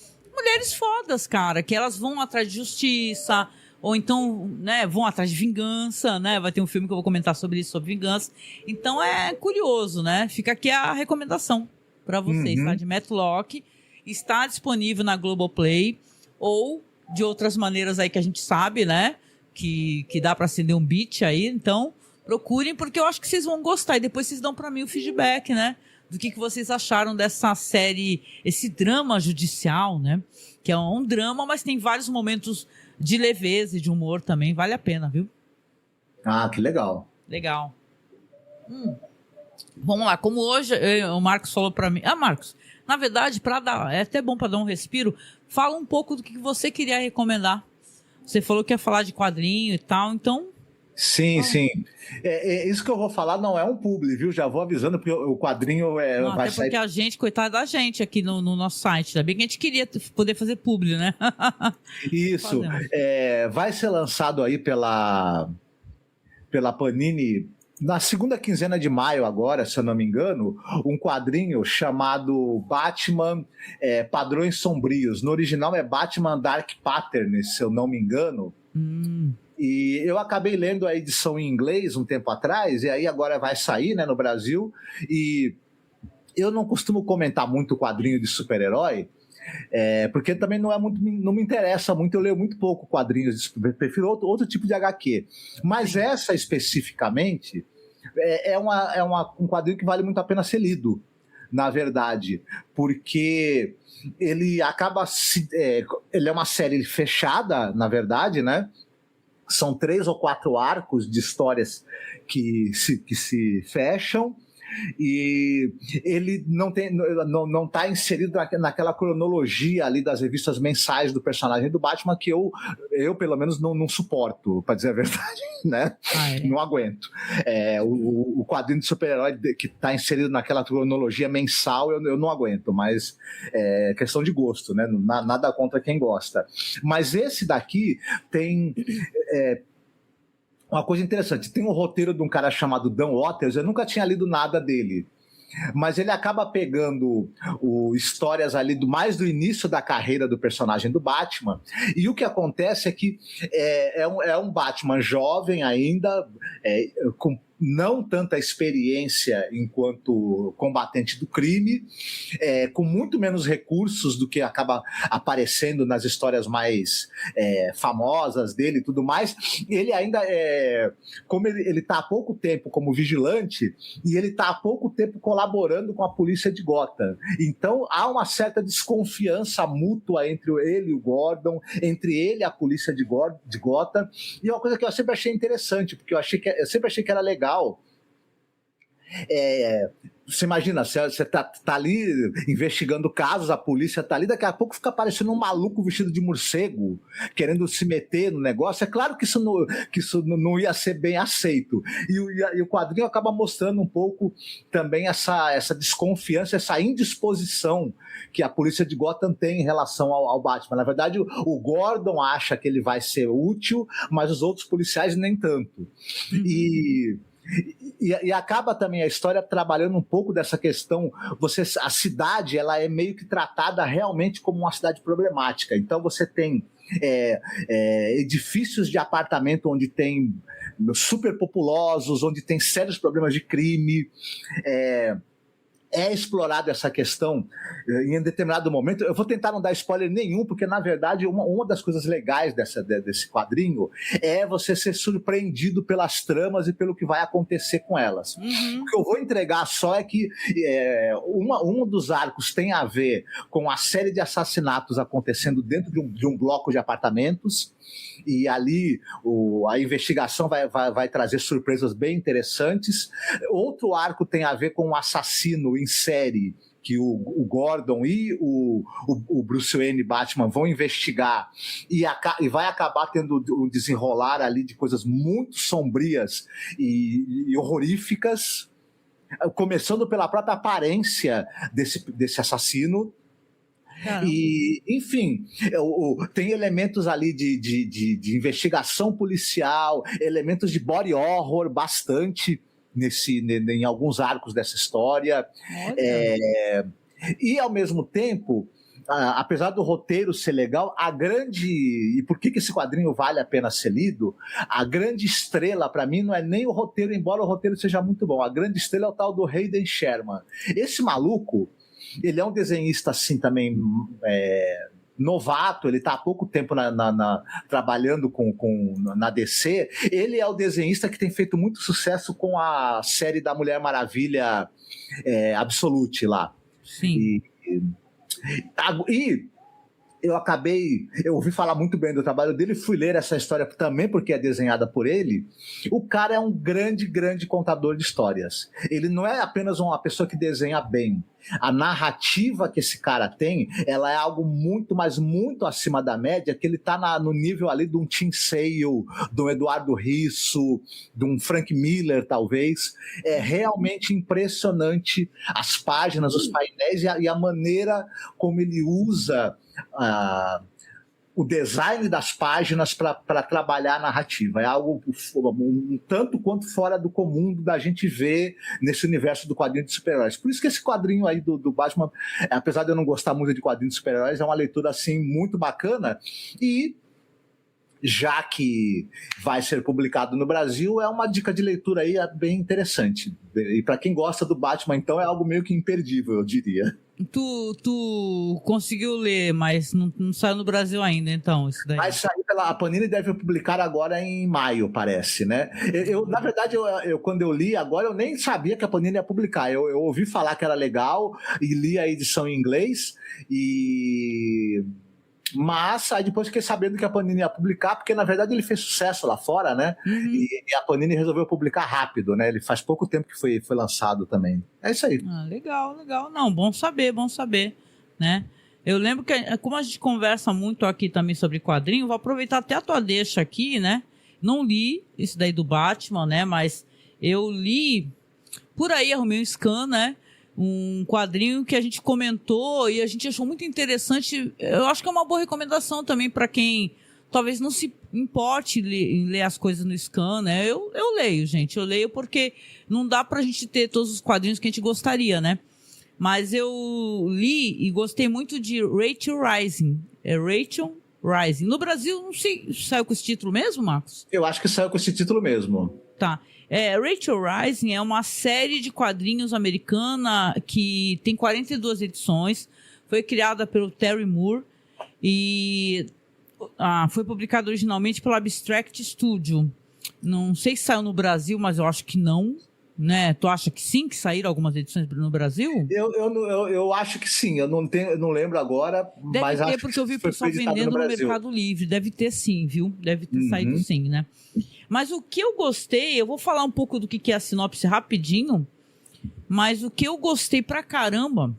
fodas, cara, que elas vão atrás de justiça, ou então, né, vão atrás de vingança, né? Vai ter um filme que eu vou comentar sobre isso, sobre vingança. Então, é curioso, né? Fica aqui a recomendação para vocês, tá? De Matlock. Está disponível na Globoplay ou de outras maneiras aí que a gente sabe, né? Que dá para acender um beat aí. Então, procurem, porque eu acho que vocês vão gostar. E depois vocês dão para mim o feedback, né? Do que vocês acharam dessa série, esse drama judicial, né? Que é um drama, mas tem vários momentos de leveza e de humor também. Vale a pena, viu? Ah, que legal. Legal. Vamos lá. Como hoje o Marcos falou para mim... Marcos... Na verdade, é até bom para dar um respiro. Fala um pouco do que você queria recomendar. Você falou que ia falar de quadrinho e tal, então... Sim. Isso que eu vou falar não é um publi, viu? Já vou avisando, porque o quadrinho vai até sair... porque a gente, coitada da gente aqui no nosso site, ainda bem que a gente queria poder fazer publi, né? Isso. Vai ser lançado aí pela Panini... Na segunda quinzena de maio agora, se eu não me engano, um quadrinho chamado Batman Padrões Sombrios. No original é Batman Dark Patterns, se eu não me engano. E eu acabei lendo a edição em inglês um tempo atrás, e aí agora vai sair, né, no Brasil. E eu não costumo comentar muito quadrinho de super-herói, porque também não me interessa muito, eu leio muito pouco quadrinhos, prefiro outro tipo de HQ. Mas essa especificamente um quadrinho que vale muito a pena ser lido, na verdade, porque ele acaba ele é uma série fechada, na verdade, né? São 3 ou 4 arcos de histórias que se fecham, e ele não está inserido naquela cronologia ali das revistas mensais do personagem do Batman, que eu pelo menos não suporto, para dizer a verdade, né? Não aguento. O quadrinho de super-herói que está inserido naquela cronologia mensal eu não aguento, mas é questão de gosto, né? Nada contra quem gosta. Mas esse daqui tem... uma coisa interessante, tem um roteiro de um cara chamado Dan Watters, eu nunca tinha lido nada dele, mas ele acaba pegando histórias ali mais do início da carreira do personagem do Batman, e o que acontece é que é um Batman jovem ainda, com não tanta experiência enquanto combatente do crime, com muito menos recursos do que acaba aparecendo nas histórias mais famosas dele e tudo mais. Ele ainda, como ele está há pouco tempo como vigilante, e ele está há pouco tempo colaborando com a polícia de Gotham. Então há uma certa desconfiança mútua entre ele e o Gordon, entre ele e a polícia de Gotham, e é uma coisa que eu sempre achei interessante, porque eu sempre achei que era legal. Você imagina, você tá ali investigando casos, a polícia tá ali, daqui a pouco fica aparecendo um maluco vestido de morcego, querendo se meter no negócio. É claro que isso não ia ser bem aceito. E o quadrinho acaba mostrando um pouco também essa desconfiança, essa indisposição que a polícia de Gotham tem em relação ao Batman. Na verdade, o Gordon acha que ele vai ser útil, mas os outros policiais nem tanto. E acaba também a história trabalhando um pouco dessa questão. A cidade, ela é meio que tratada realmente como uma cidade problemática. Então você tem edifícios de apartamento onde tem superpopulosos, onde tem sérios problemas de crime. É explorada essa questão em determinado momento. Eu vou tentar não dar spoiler nenhum, porque, na verdade, uma das coisas legais desse quadrinho é você ser surpreendido pelas tramas e pelo que vai acontecer com elas. O que eu vou entregar só é que um dos arcos tem a ver com a série de assassinatos acontecendo dentro de um bloco de apartamentos, e ali a investigação vai trazer surpresas bem interessantes. Outro arco tem a ver com um assassino em série que o Gordon e o Bruce Wayne Batman vão investigar, e vai acabar tendo um desenrolar ali de coisas muito sombrias e horroríficas, começando pela própria aparência desse assassino. E, enfim, tem elementos ali de investigação policial, elementos de body horror bastante em alguns arcos dessa história. E ao mesmo tempo, apesar do roteiro ser legal, e por que esse quadrinho vale a pena ser lido, a grande estrela para mim não é nem o roteiro, embora o roteiro seja muito bom. A grande estrela é o tal do Hayden Sherman. Esse maluco, ele é um desenhista assim também novato, ele está há pouco tempo trabalhando na DC. Ele é o desenhista que tem feito muito sucesso com a série da Mulher Maravilha Absolute lá. Sim. Eu ouvi falar muito bem do trabalho dele, fui ler essa história também porque é desenhada por ele. O cara é um grande, grande contador de histórias. Ele não é apenas uma pessoa que desenha bem. A narrativa que esse cara tem, ela é algo muito, mas muito acima da média, que ele tá no nível ali de um Tim Sale, de um Eduardo Risso, de um Frank Miller, talvez. É realmente impressionante as páginas, os painéis e a maneira como ele usa o design das páginas para trabalhar a narrativa. É algo um tanto quanto fora do comum da gente ver nesse universo do quadrinho de super-heróis. Por isso que esse quadrinho aí do Batman, apesar de eu não gostar muito de quadrinhos de super-heróis, é uma leitura assim muito bacana, e já que vai ser publicado no Brasil, é uma dica de leitura aí bem interessante. E para quem gosta do Batman, então, é algo meio que imperdível, eu diria. Tu conseguiu ler, mas não saiu no Brasil ainda, então, isso daí. Vai sair a Panini deve publicar agora em maio, parece, né? Na verdade, quando eu li agora, eu nem sabia que a Panini ia publicar. Eu ouvi falar que era legal e li a edição em inglês, mas aí depois fiquei sabendo que a Panini ia publicar, porque na verdade ele fez sucesso lá fora, né? E a Panini resolveu publicar rápido, né? Ele faz pouco tempo que foi lançado também. É isso aí. Legal. Não, bom saber, né? Eu lembro que, como a gente conversa muito aqui também sobre quadrinho, vou aproveitar até a tua deixa aqui, né? Não li isso daí do Batman, né? Mas eu li, por aí arrumei um scan, né? Um quadrinho que a gente comentou e a gente achou muito interessante. Eu acho que é uma boa recomendação também para quem talvez não se importe em ler as coisas no scan, né? Eu leio, gente. Eu leio porque não dá pra gente ter todos os quadrinhos que a gente gostaria, né? Mas eu li e gostei muito de Rachel Rising. É Rachel Rising. No Brasil, não sei, saiu com esse título mesmo, Marcos? Eu acho que saiu com esse título mesmo. Tá. Rachel Rising é uma série de quadrinhos americana que tem 42 edições. Foi criada pelo Terry Moore e foi publicada originalmente pela Abstract Studio. Não sei se saiu no Brasil, mas eu acho que não. Né? Tu acha que sim, que saíram algumas edições no Brasil? Eu acho que sim, eu não lembro agora, deve mas ter, acho porque eu vi o foi pessoal editado vendendo no Brasil. Mercado Livre. Deve ter sim, viu? Deve ter saído sim, né? Mas o que eu gostei, eu vou falar um pouco do que é a sinopse rapidinho, mas o que eu gostei pra caramba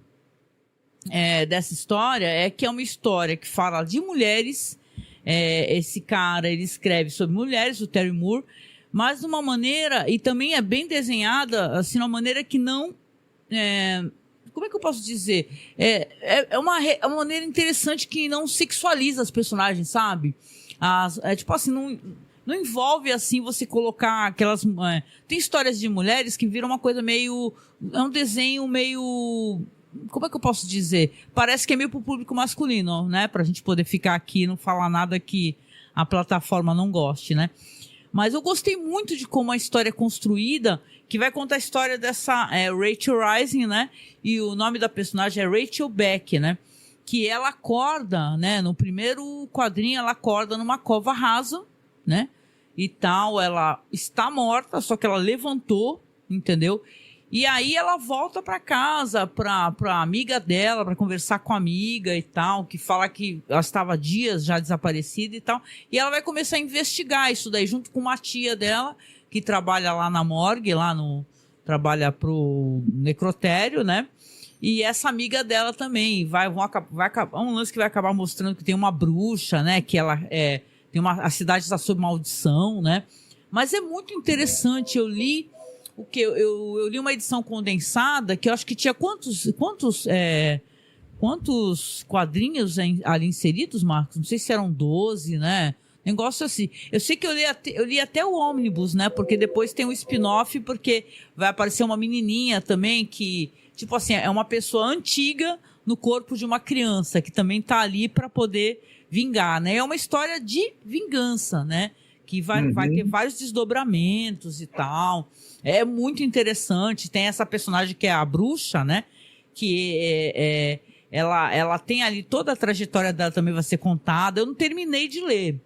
dessa história é que é uma história que fala de mulheres. Esse cara, ele escreve sobre mulheres, o Terry Moore, mas de uma maneira, e também é bem desenhada, assim, de uma maneira que não... como é que eu posso dizer? É uma maneira interessante que não sexualiza as personagens, sabe? Tipo assim, não envolve, assim, você colocar aquelas... tem histórias de mulheres que viram uma coisa meio... É um desenho meio... Como é que eu posso dizer? Parece que é meio pro público masculino, né? Pra gente poder ficar aqui e não falar nada que a plataforma não goste, né? Mas eu gostei muito de como a história é construída, que vai contar a história dessa Rachel Rising, né? E o nome da personagem é Rachel Beck, né? Que ela acorda, né? No primeiro quadrinho, ela acorda numa cova rasa, né? E tal, ela está morta, só que ela levantou, entendeu? E aí ela volta para casa, pra amiga dela, para conversar com a amiga e tal, que fala que ela estava dias já desaparecida e tal. E ela vai começar a investigar isso daí, junto com uma tia dela, que trabalha lá na morgue, trabalha pro necrotério, né? E essa amiga dela também, um lance que vai acabar mostrando que tem uma bruxa, né? Que ela a cidade está sob maldição, né? Mas é muito interessante, eu li uma edição condensada que eu acho que tinha quantos quadrinhos ali inseridos, Marcos? Não sei se eram 12, né? Negócio assim. Eu sei que eu li até o ônibus, né? Porque depois tem um spin-off, porque vai aparecer uma menininha também que, tipo assim, é uma pessoa antiga no corpo de uma criança que também tá ali para poder vingar, né? É uma história de vingança, né? Que vai ter vários desdobramentos e tal. É muito interessante. Tem essa personagem que é a bruxa, né? Que ela tem ali toda a trajetória dela também vai ser contada. Eu não terminei de ler.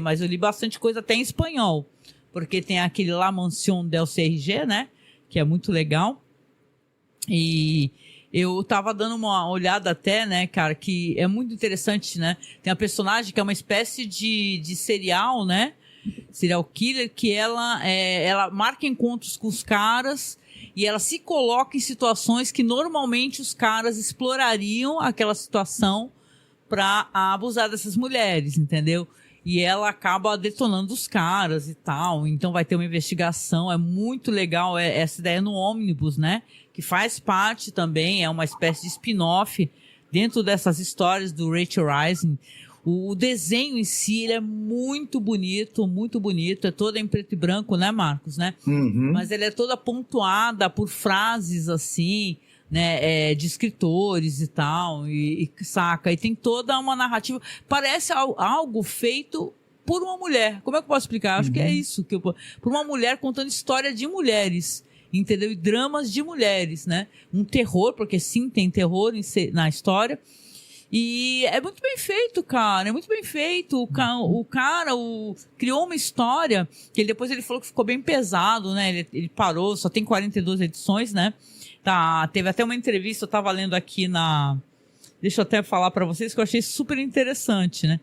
Mas eu li bastante coisa até em espanhol. Porque tem aquele La Mansión del CRG, né? Que é muito legal. E eu tava dando uma olhada até, né, cara, que é muito interessante, né? Tem a personagem que é uma espécie de serial, né? Serial killer, que ela marca encontros com os caras e ela se coloca em situações que normalmente os caras explorariam aquela situação pra abusar dessas mulheres, entendeu? E ela acaba detonando os caras e tal. Então vai ter uma investigação. É muito legal essa ideia no ônibus, né? Que faz parte também, é uma espécie de spin-off dentro dessas histórias do Rachel Rising. O desenho em si ele é muito bonito, é toda em preto e branco, né, Marcos, né? Mas ele é toda pontuada por frases assim, né, de escritores e tal, e saca? E tem toda uma narrativa, parece algo feito por uma mulher. Como é que eu posso explicar? Acho que é isso, por uma mulher contando história de mulheres, entendeu? E dramas de mulheres, né? Um terror, porque sim, tem terror na história. E é muito bem feito, cara. É muito bem feito. O cara criou uma história que depois ele falou que ficou bem pesado, né? Ele parou, só tem 42 edições, né? Tá, teve até uma entrevista, eu tava lendo aqui deixa eu até falar pra vocês que eu achei super interessante, né?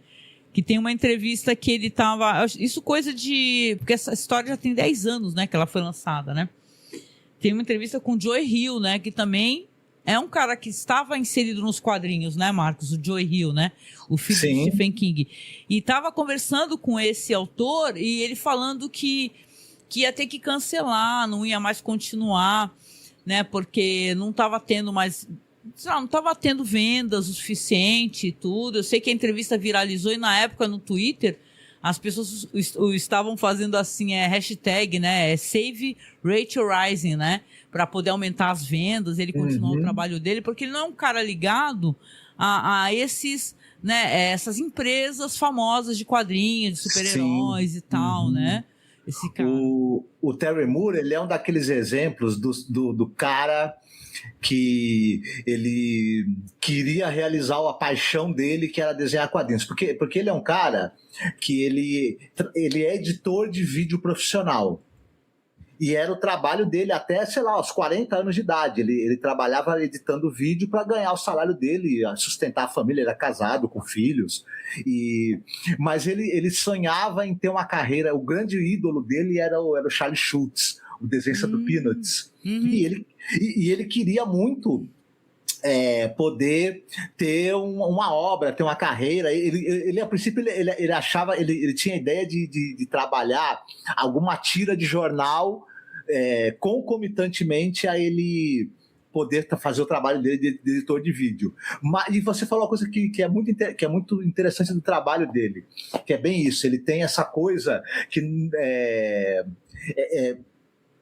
Que tem uma entrevista que ele tava... Isso coisa de... Porque essa história já tem 10 anos, né? Que ela foi lançada, né? Tem uma entrevista com o Joe Hill, né? Que também é um cara que estava inserido nos quadrinhos, né, Marcos? O Joe Hill, né? O filho de Stephen King. E estava conversando com esse autor e ele falando que ia ter que cancelar, não ia mais continuar, né? Porque não estava tendo mais... Não estava tendo vendas o suficiente e tudo. Eu sei que a entrevista viralizou e na época no Twitter as pessoas estavam fazendo assim, hashtag, né? Save Rachel Rising, né? Para poder aumentar as vendas, ele continuar o trabalho dele, porque ele não é um cara ligado a esses né, essas empresas famosas de quadrinhos, de super-heróis e tal, né? Esse cara. O Terry Moore, ele é um daqueles exemplos do cara que ele queria realizar a paixão dele, que era desenhar quadrinhos. Porque ele é um cara que ele é editor de vídeo profissional. E era o trabalho dele até, sei lá, aos 40 anos de idade. Ele trabalhava editando vídeo para ganhar o salário dele, sustentar a família. Ele era casado, com filhos. Mas ele sonhava em ter uma carreira. O grande ídolo dele era o Charlie Schultz, o desenhista do Peanuts. E ele queria muito poder ter uma obra, ter uma carreira. Ele a princípio, ele achava, ele tinha a ideia de trabalhar alguma tira de jornal concomitantemente a ele poder fazer o trabalho dele de editor de vídeo. E você falou uma coisa que é muito interessante do trabalho dele, que é bem isso. Ele tem essa coisa que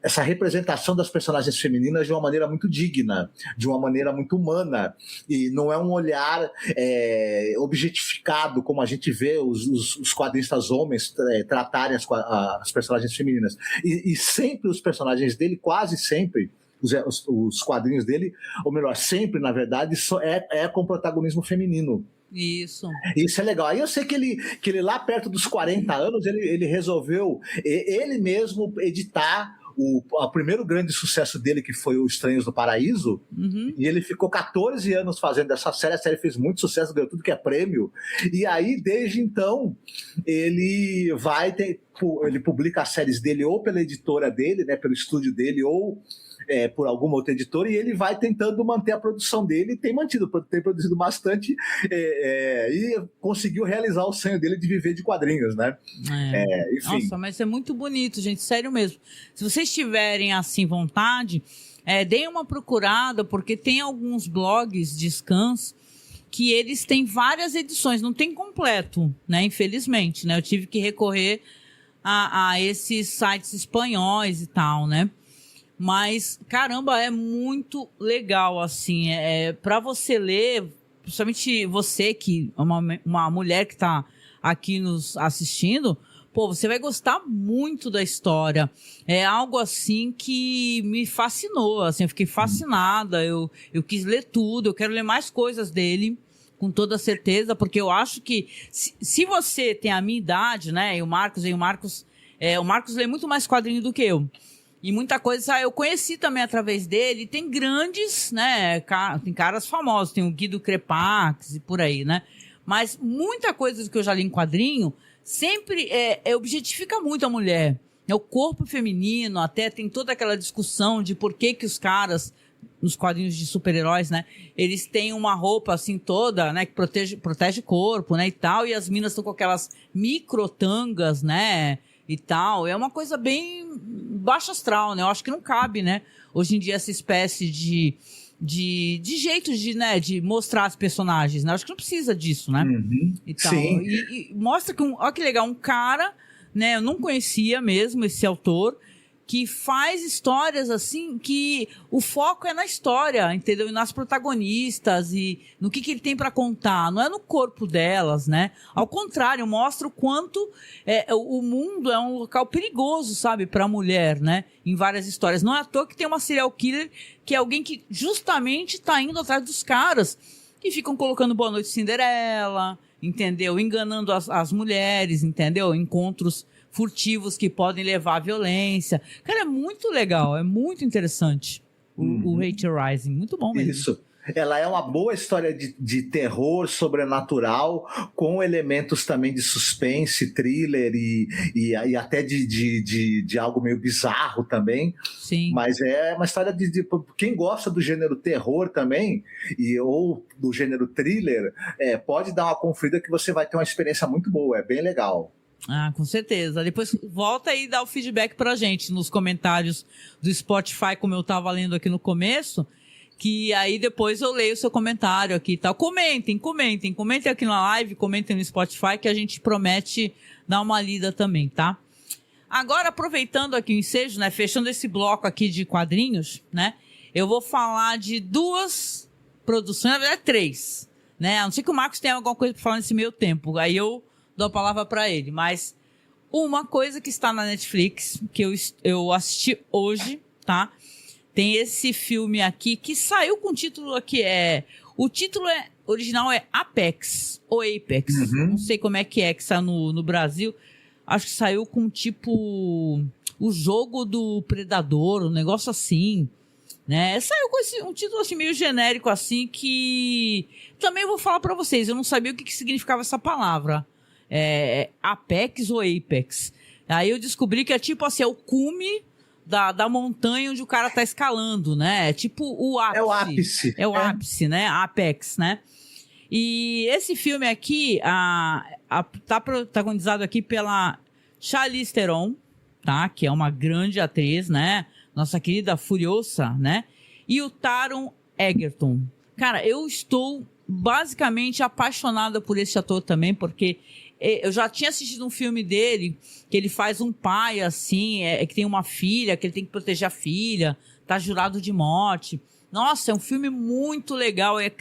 essa representação das personagens femininas de uma maneira muito digna, de uma maneira muito humana, e não é um olhar objetificado, como a gente vê os quadrinistas homens tratarem as personagens femininas. E sempre os personagens dele, quase sempre, os quadrinhos dele, ou melhor, sempre, na verdade, é com protagonismo feminino. Isso é legal. Aí eu sei que ele lá perto dos 40 anos, ele resolveu ele mesmo editar o primeiro grande sucesso dele, que foi o Estranhos do Paraíso, e ele ficou 14 anos fazendo essa série. A série fez muito sucesso, ganhou tudo que é prêmio, e aí desde então ele publica as séries dele ou pela editora dele, né, pelo estúdio dele, ou por alguma outra editora, e ele vai tentando manter a produção dele, e tem produzido bastante, e conseguiu realizar o sonho dele de viver de quadrinhos, né? Enfim. Nossa, mas é muito bonito, gente, sério mesmo. Se vocês tiverem, assim, vontade, deem uma procurada, porque tem alguns blogs de scans que eles têm várias edições, não tem completo, né? Infelizmente, né? Eu tive que recorrer a esses sites espanhóis e tal, né? Mas, caramba, é muito legal, assim, para você ler, principalmente você, que é uma mulher que está aqui nos assistindo, pô, você vai gostar muito da história. É algo, assim, que me fascinou, assim, eu fiquei fascinada, eu quis ler tudo, eu quero ler mais coisas dele, com toda certeza, porque eu acho que, se você tem a minha idade, né, e o Marcos lê muito mais quadrinho do que eu. E muita coisa eu conheci também através dele. Tem grandes, né? Tem caras famosos. Tem o Guido Crepax e por aí, né? Mas muita coisa que eu já li em quadrinho sempre objetifica muito a mulher. O corpo feminino, até tem toda aquela discussão de por que os caras, nos quadrinhos de super-heróis, né? Eles têm uma roupa assim toda, né? Que protege o corpo, né? E tal. E as minas estão com aquelas microtangas, né? E tal, é uma coisa bem baixo astral, né? Eu acho que não cabe, né? Hoje em dia, essa espécie de jeito de mostrar as personagens, né? Eu acho que não precisa disso, né? E tal. Sim. E mostra que, olha que legal, um cara, né? Eu não conhecia mesmo esse autor, que faz histórias assim, que o foco é na história, entendeu? E nas protagonistas e no que ele tem para contar. Não é no corpo delas, né? Ao contrário, mostra o quanto o mundo é um local perigoso, sabe? Para a mulher, né? Em várias histórias. Não é à toa que tem uma serial killer que é alguém que justamente tá indo atrás dos caras que ficam colocando Boa Noite Cinderela, entendeu? Enganando as mulheres, entendeu? Encontros furtivos que podem levar à violência. Cara, é muito legal, é muito interessante o Rachel Rising, muito bom mesmo. Isso. Ela é uma boa história de terror sobrenatural, com elementos também de suspense, thriller e até de algo meio bizarro também. Sim. Mas é uma história de quem gosta do gênero terror também, ou do gênero thriller, pode dar uma conferida que você vai ter uma experiência muito boa, é bem legal. Ah, com certeza. Depois volta aí e dá o feedback pra gente nos comentários do Spotify, como eu tava lendo aqui no começo, que aí depois eu leio o seu comentário aqui e tal. Comentem aqui na live, comentem no Spotify, que a gente promete dar uma lida também, tá? Agora, aproveitando aqui o ensejo, né, fechando esse bloco aqui de quadrinhos, né, eu vou falar de duas produções, na verdade 3, né? A não ser que o Marcos tenha alguma coisa para falar nesse meio tempo. Aí eu dou a palavra para ele. Mas uma coisa que está na Netflix, que eu assisti hoje, tá? Tem esse filme aqui, que saiu com o título aqui, o título original é Apex, ou Apex. Não sei como é que está no Brasil. Acho que saiu com tipo o jogo do Predador, um negócio assim, né? Saiu com um título assim meio genérico assim, que também vou falar pra vocês, eu não sabia o que significava essa palavra. Apex ou Apex. Aí eu descobri que é tipo assim, é o cume da montanha onde o cara tá escalando, né? É tipo o ápice. É o ápice. É o ápice, né? Apex, né? E esse filme aqui tá protagonizado aqui pela Charlize Theron, tá? Que é uma grande atriz, né? Nossa querida Furiosa, né? E o Taron Egerton. Cara, eu estou basicamente apaixonada por esse ator também, porque eu já tinha assistido um filme dele, que ele faz um pai, assim, que tem uma filha, que ele tem que proteger a filha, tá jurado de morte. Nossa, é um filme muito legal, é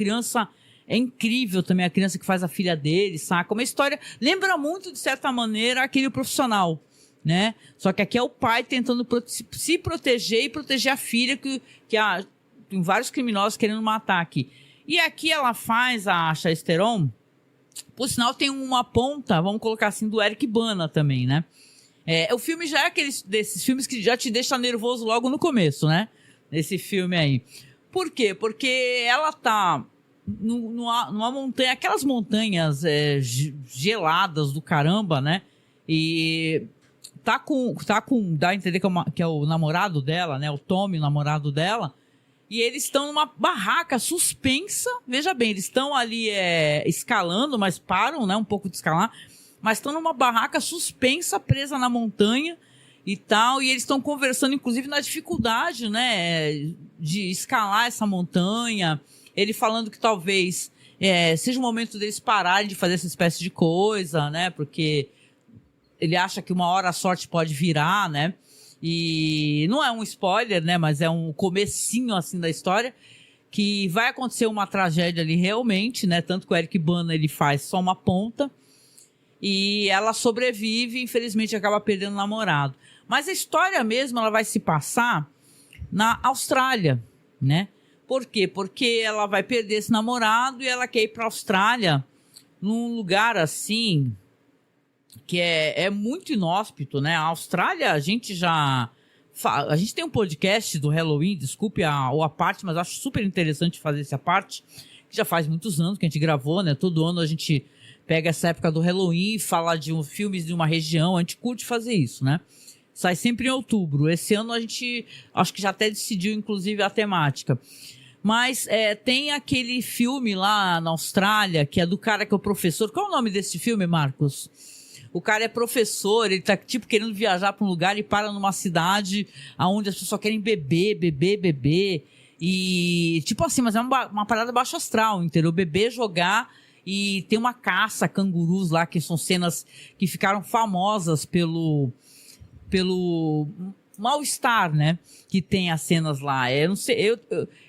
incrível também a criança que faz a filha dele, saca? Uma história, lembra muito, de certa maneira, aquele Profissional, né? Só que aqui é o pai tentando se proteger e proteger a filha, que tem vários criminosos querendo matar aqui. E aqui ela faz a Charlize Theron. Por sinal, tem uma ponta, vamos colocar assim, do Eric Bana também, né? O filme já é desses filmes que já te deixa nervoso logo no começo, né? Esse filme aí. Por quê? Porque ela tá numa montanha, aquelas montanhas geladas do caramba, né? E dá a entender que é o namorado dela, né? O Tommy, o namorado dela. E eles estão numa barraca suspensa. Veja bem, eles estão ali escalando, mas param, né? Um pouco de escalar. Mas estão numa barraca suspensa, presa na montanha e tal. E eles estão conversando, inclusive, na dificuldade, né? De escalar essa montanha. Ele falando que talvez seja o momento deles pararem de fazer essa espécie de coisa, né? Porque ele acha que uma hora a sorte pode virar, né? E não é um spoiler, né? Mas é um comecinho, assim, da história, que vai acontecer uma tragédia ali realmente, né? Tanto que o Eric Bana, ele faz só uma ponta. E ela sobrevive e, infelizmente, acaba perdendo o namorado. Mas a história mesmo, ela vai se passar na Austrália, né? Por quê? Porque ela vai perder esse namorado e ela quer ir pra Austrália num lugar, assim, que é muito inóspito, né? A Austrália, a gente tem um podcast do Halloween, desculpe a parte, mas acho super interessante fazer essa parte, que já faz muitos anos que a gente gravou, né? Todo ano a gente pega essa época do Halloween e fala de filmes de uma região, a gente curte fazer isso, né? Sai sempre em outubro. Esse ano a gente, acho que já até decidiu, inclusive, a temática. Mas tem aquele filme lá na Austrália, que é do cara que é o professor. Qual é o nome desse filme, Marcos? O cara é professor, ele tá tipo querendo viajar para um lugar e para numa cidade onde as pessoas só querem beber. E tipo assim, mas é uma parada baixo astral, entendeu? Beber, jogar, e tem uma caça a cangurus lá, que são cenas que ficaram famosas pelo mal-estar, né? Que tem as cenas lá. Eu não sei, eu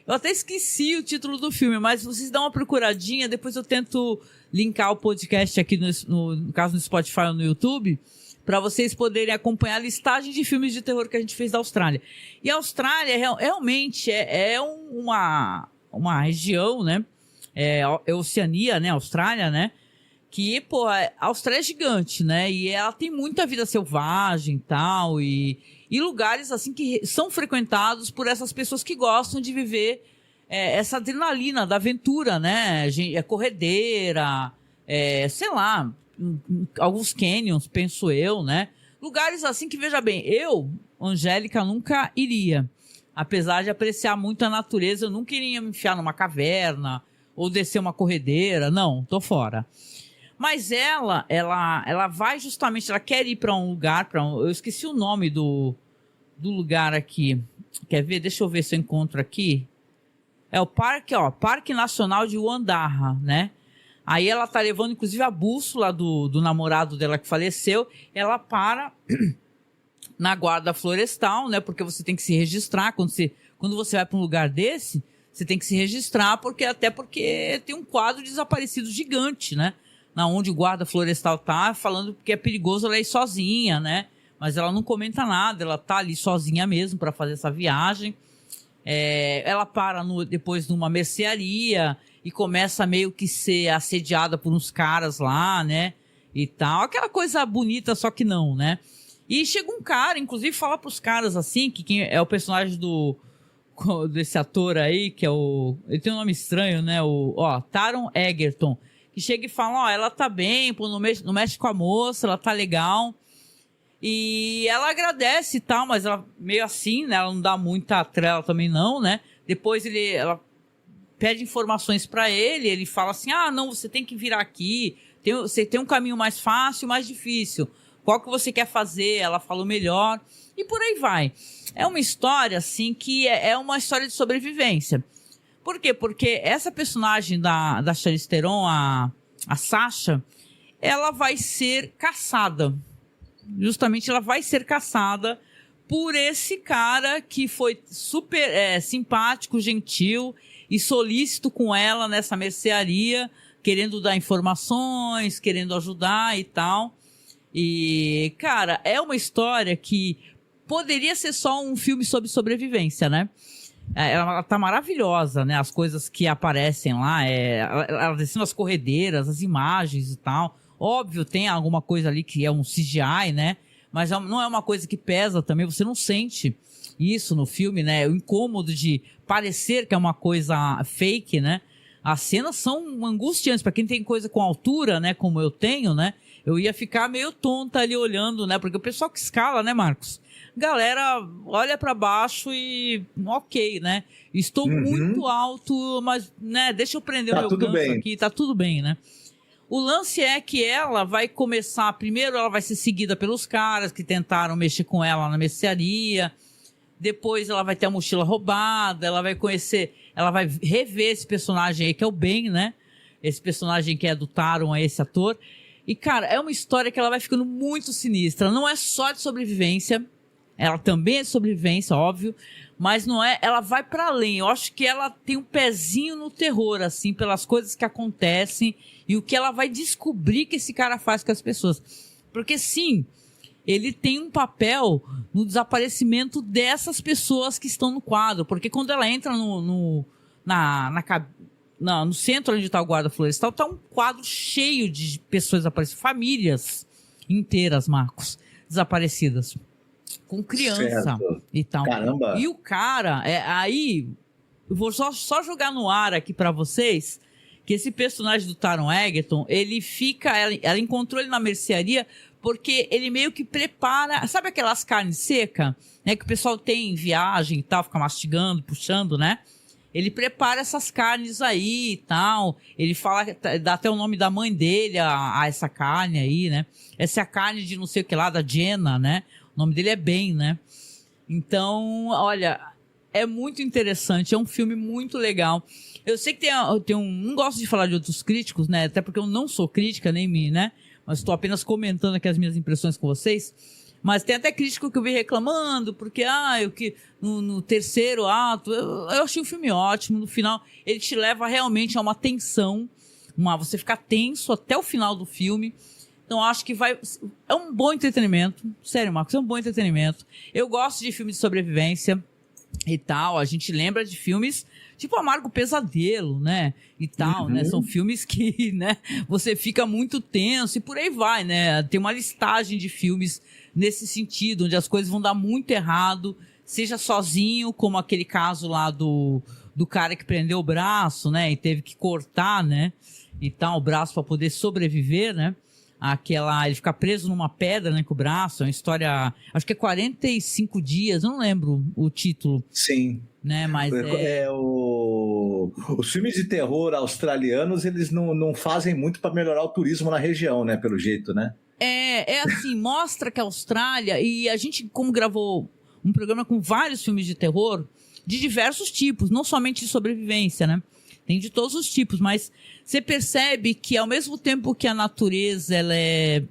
até esqueci o título do filme, mas vocês dão uma procuradinha, depois eu tento linkar o podcast aqui no caso no Spotify ou no YouTube, para vocês poderem acompanhar a listagem de filmes de terror que a gente fez da Austrália. E a Austrália realmente é uma região, né? É Oceania, né? Austrália, né? Que, pô, a Austrália é gigante, né? E ela tem muita vida selvagem e tal, e lugares, assim, que são frequentados por essas pessoas que gostam de viver essa adrenalina da aventura, né? Corredeira, sei lá, alguns canyons, penso eu, né? Lugares assim que, veja bem, eu, Angélica, nunca iria. Apesar de apreciar muito a natureza, eu nunca iria me enfiar numa caverna ou descer uma corredeira. Não, tô fora. Mas ela vai justamente, ela quer ir para um lugar, eu esqueci o nome do lugar aqui. Quer ver? Deixa eu ver se eu encontro aqui. É o Parque Nacional de Uandarra, né? Aí ela tá levando, inclusive, a bússola do namorado dela que faleceu. Ela para na guarda florestal, né? Porque você tem que se registrar. Quando você vai para um lugar desse, você tem que se registrar, até porque tem um quadro de desaparecidos gigante, né? Na onde o guarda florestal tá falando que é perigoso ela ir sozinha, né? Mas ela não comenta nada, ela tá ali sozinha mesmo para fazer essa viagem. Ela para depois numa mercearia e começa meio que ser assediada por uns caras lá, né? E tal, aquela coisa bonita, só que não, né? E chega um cara, inclusive fala pros caras assim, que quem é o personagem desse ator aí, que é ele tem um nome estranho, né? Taron Egerton, que chega e fala, ela tá bem, pô, não mexe com a moça, ela tá legal. E ela agradece e tal, mas ela meio assim, né? Ela não dá muita trela também não, né? Depois ela pede informações pra ele, ele fala assim, não, você tem que virar aqui, você tem um caminho mais fácil, mais difícil. Qual que você quer fazer? Ela falou melhor. E por aí vai. É uma história, assim, que é uma história de sobrevivência. Por quê? Porque essa personagem da Charlize Theron, a Sasha, ela vai ser caçada. Justamente ela vai ser caçada por esse cara que foi super simpático, gentil e solícito com ela nessa mercearia, querendo dar informações, querendo ajudar e tal. E, cara, é uma história que poderia ser só um filme sobre sobrevivência, né? Ela tá maravilhosa, né? As coisas que aparecem lá, ela descendo as corredeiras, as imagens e tal. Óbvio, tem alguma coisa ali que é um CGI, né? Mas não é uma coisa que pesa também, você não sente isso no filme, né? O incômodo de parecer que é uma coisa fake, né? As cenas são angustiantes, pra quem tem coisa com altura, né? Como eu tenho, né? Eu ia ficar meio tonta ali olhando, né? Porque o pessoal que escala, né, Marcos? Galera, olha pra baixo e ok, né? Estou muito alto, mas, né? Deixa eu prender o meu gancho aqui, tá tudo bem, né? O lance é que ela vai começar... Primeiro, ela vai ser seguida pelos caras que tentaram mexer com ela na mercearia. Depois, ela vai ter a mochila roubada. Ela vai conhecer... Ela vai rever esse personagem aí, que é o Ben, né? Esse personagem que é do Taron, é esse ator. E, cara, é uma história que ela vai ficando muito sinistra. Não é só de sobrevivência. Ela também é de sobrevivência, óbvio. Mas não é... Ela vai pra além. Eu acho que ela tem um pezinho no terror, assim, pelas coisas que acontecem e o que ela vai descobrir que esse cara faz com as pessoas. Porque, sim, ele tem um papel no desaparecimento dessas pessoas que estão no quadro. Porque quando ela entra no centro onde está o guarda florestal, tá um quadro cheio de pessoas desaparecidas. Famílias inteiras, Marcos, desaparecidas. Com criança e tal. Caramba! E o cara, aí, eu vou só jogar no ar aqui pra vocês, que esse personagem do Taron Egerton, ele fica, ela encontrou ele na mercearia, porque ele meio que prepara, sabe aquelas carnes secas, né, que o pessoal tem em viagem e tal, fica mastigando, puxando, né? Ele prepara essas carnes aí e tal, ele fala, dá até o nome da mãe dele a essa carne aí, né? Essa é a carne de não sei o que lá, da Jenna, né? O nome dele é Ben, né? Então, olha, é muito interessante, é um filme muito legal. Eu sei que tem não gosto de falar de outros críticos, né? Até porque eu não sou crítica, nem me, né? Mas estou apenas comentando aqui as minhas impressões com vocês. Mas tem até crítico que eu vi reclamando, porque, no terceiro ato, eu achei o filme ótimo. No final, ele te leva realmente a uma tensão, você ficar tenso até o final do filme. Então, acho que é um bom entretenimento. Sério, Marcos, é um bom entretenimento. Eu gosto de filmes de sobrevivência e tal. A gente lembra de filmes tipo Amargo Pesadelo, né? E tal, né? São filmes que, né? Você fica muito tenso e por aí vai, né? Tem uma listagem de filmes nesse sentido, onde as coisas vão dar muito errado, seja sozinho, como aquele caso lá do cara que prendeu o braço, né? E teve que cortar, né? E tal, o braço para poder sobreviver, né? Ele fica preso numa pedra, né, com o braço, é uma história, acho que é 45 dias, eu não lembro o título. Sim. Né, mas os filmes de terror australianos, eles não fazem muito para melhorar o turismo na região, né, pelo jeito, né? É assim, mostra que a Austrália, e a gente, como gravou um programa com vários filmes de terror, de diversos tipos, não somente de sobrevivência, né? Tem de todos os tipos, mas você percebe que ao mesmo tempo que a natureza ela é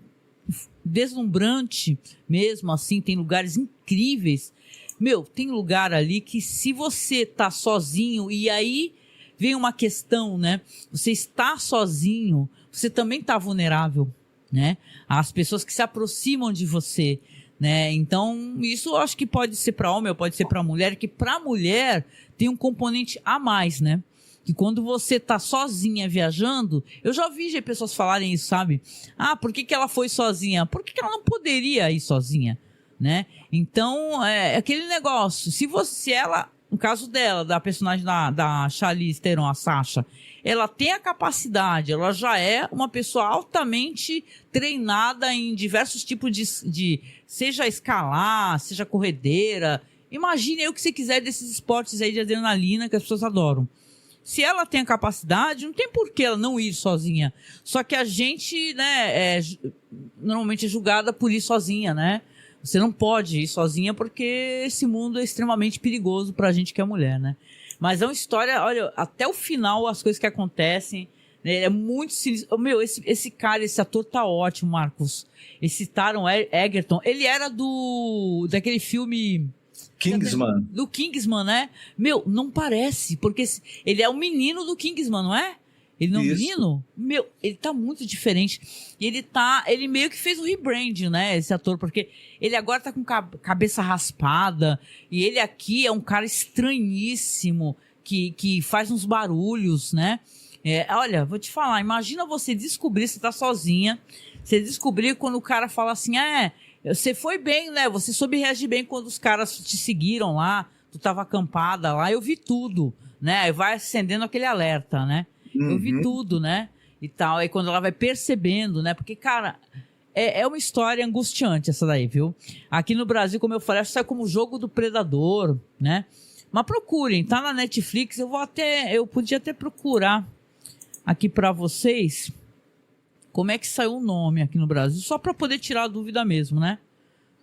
deslumbrante, mesmo assim, tem lugares incríveis, Meu, tem lugar ali que se você tá sozinho, e aí vem uma questão, né? Você está sozinho, você também tá vulnerável, né? As pessoas que se aproximam de você, né? Então, isso eu acho que pode ser para homem ou pode ser para mulher, que para mulher tem um componente a mais, né? Que quando você tá sozinha viajando, eu já ouvi pessoas falarem isso, sabe? Ah, por que ela foi sozinha? Por que ela não poderia ir sozinha, né? Então, é aquele negócio, se ela, no caso dela, da personagem da Charlize Theron, a Sasha, ela tem a capacidade, ela já é uma pessoa altamente treinada em diversos tipos de seja escalar, seja corredeira. Imagine aí o que você quiser desses esportes aí de adrenalina que as pessoas adoram. Se ela tem a capacidade, não tem por que ela não ir sozinha. Só que a gente, né, normalmente é julgada por ir sozinha, né? Você não pode ir sozinha porque esse mundo é extremamente perigoso pra gente que é mulher, né? Mas é uma história, olha, até o final as coisas que acontecem, né, é muito sinistro. Meu, esse cara, esse ator tá ótimo, Marcos. Esse Taron Egerton, ele era daquele filme... Kingsman. Do Kingsman, né? Meu, não parece, porque ele é o menino do Kingsman, não é? Ele não é um menino? Meu, ele tá muito diferente. E ele meio que fez um rebranding, né, esse ator, porque ele agora tá com cabeça raspada, e ele aqui é um cara estranhíssimo, que faz uns barulhos, né? Olha, vou te falar, imagina você descobrir, você tá sozinha, você descobrir quando o cara fala assim, você foi bem, né? Você soube reagir bem quando os caras te seguiram lá, tu tava acampada lá, eu vi tudo, né? Aí vai acendendo aquele alerta, né? Eu vi tudo, né? E tal. Aí quando ela vai percebendo, né? Porque, cara, é uma história angustiante essa daí, viu? Aqui no Brasil, como eu falei, acho que sai como o Jogo do Predador, né? Mas procurem, tá na Netflix. Eu podia até procurar aqui pra vocês como é que saiu o nome aqui no Brasil. Só pra poder tirar a dúvida mesmo, né?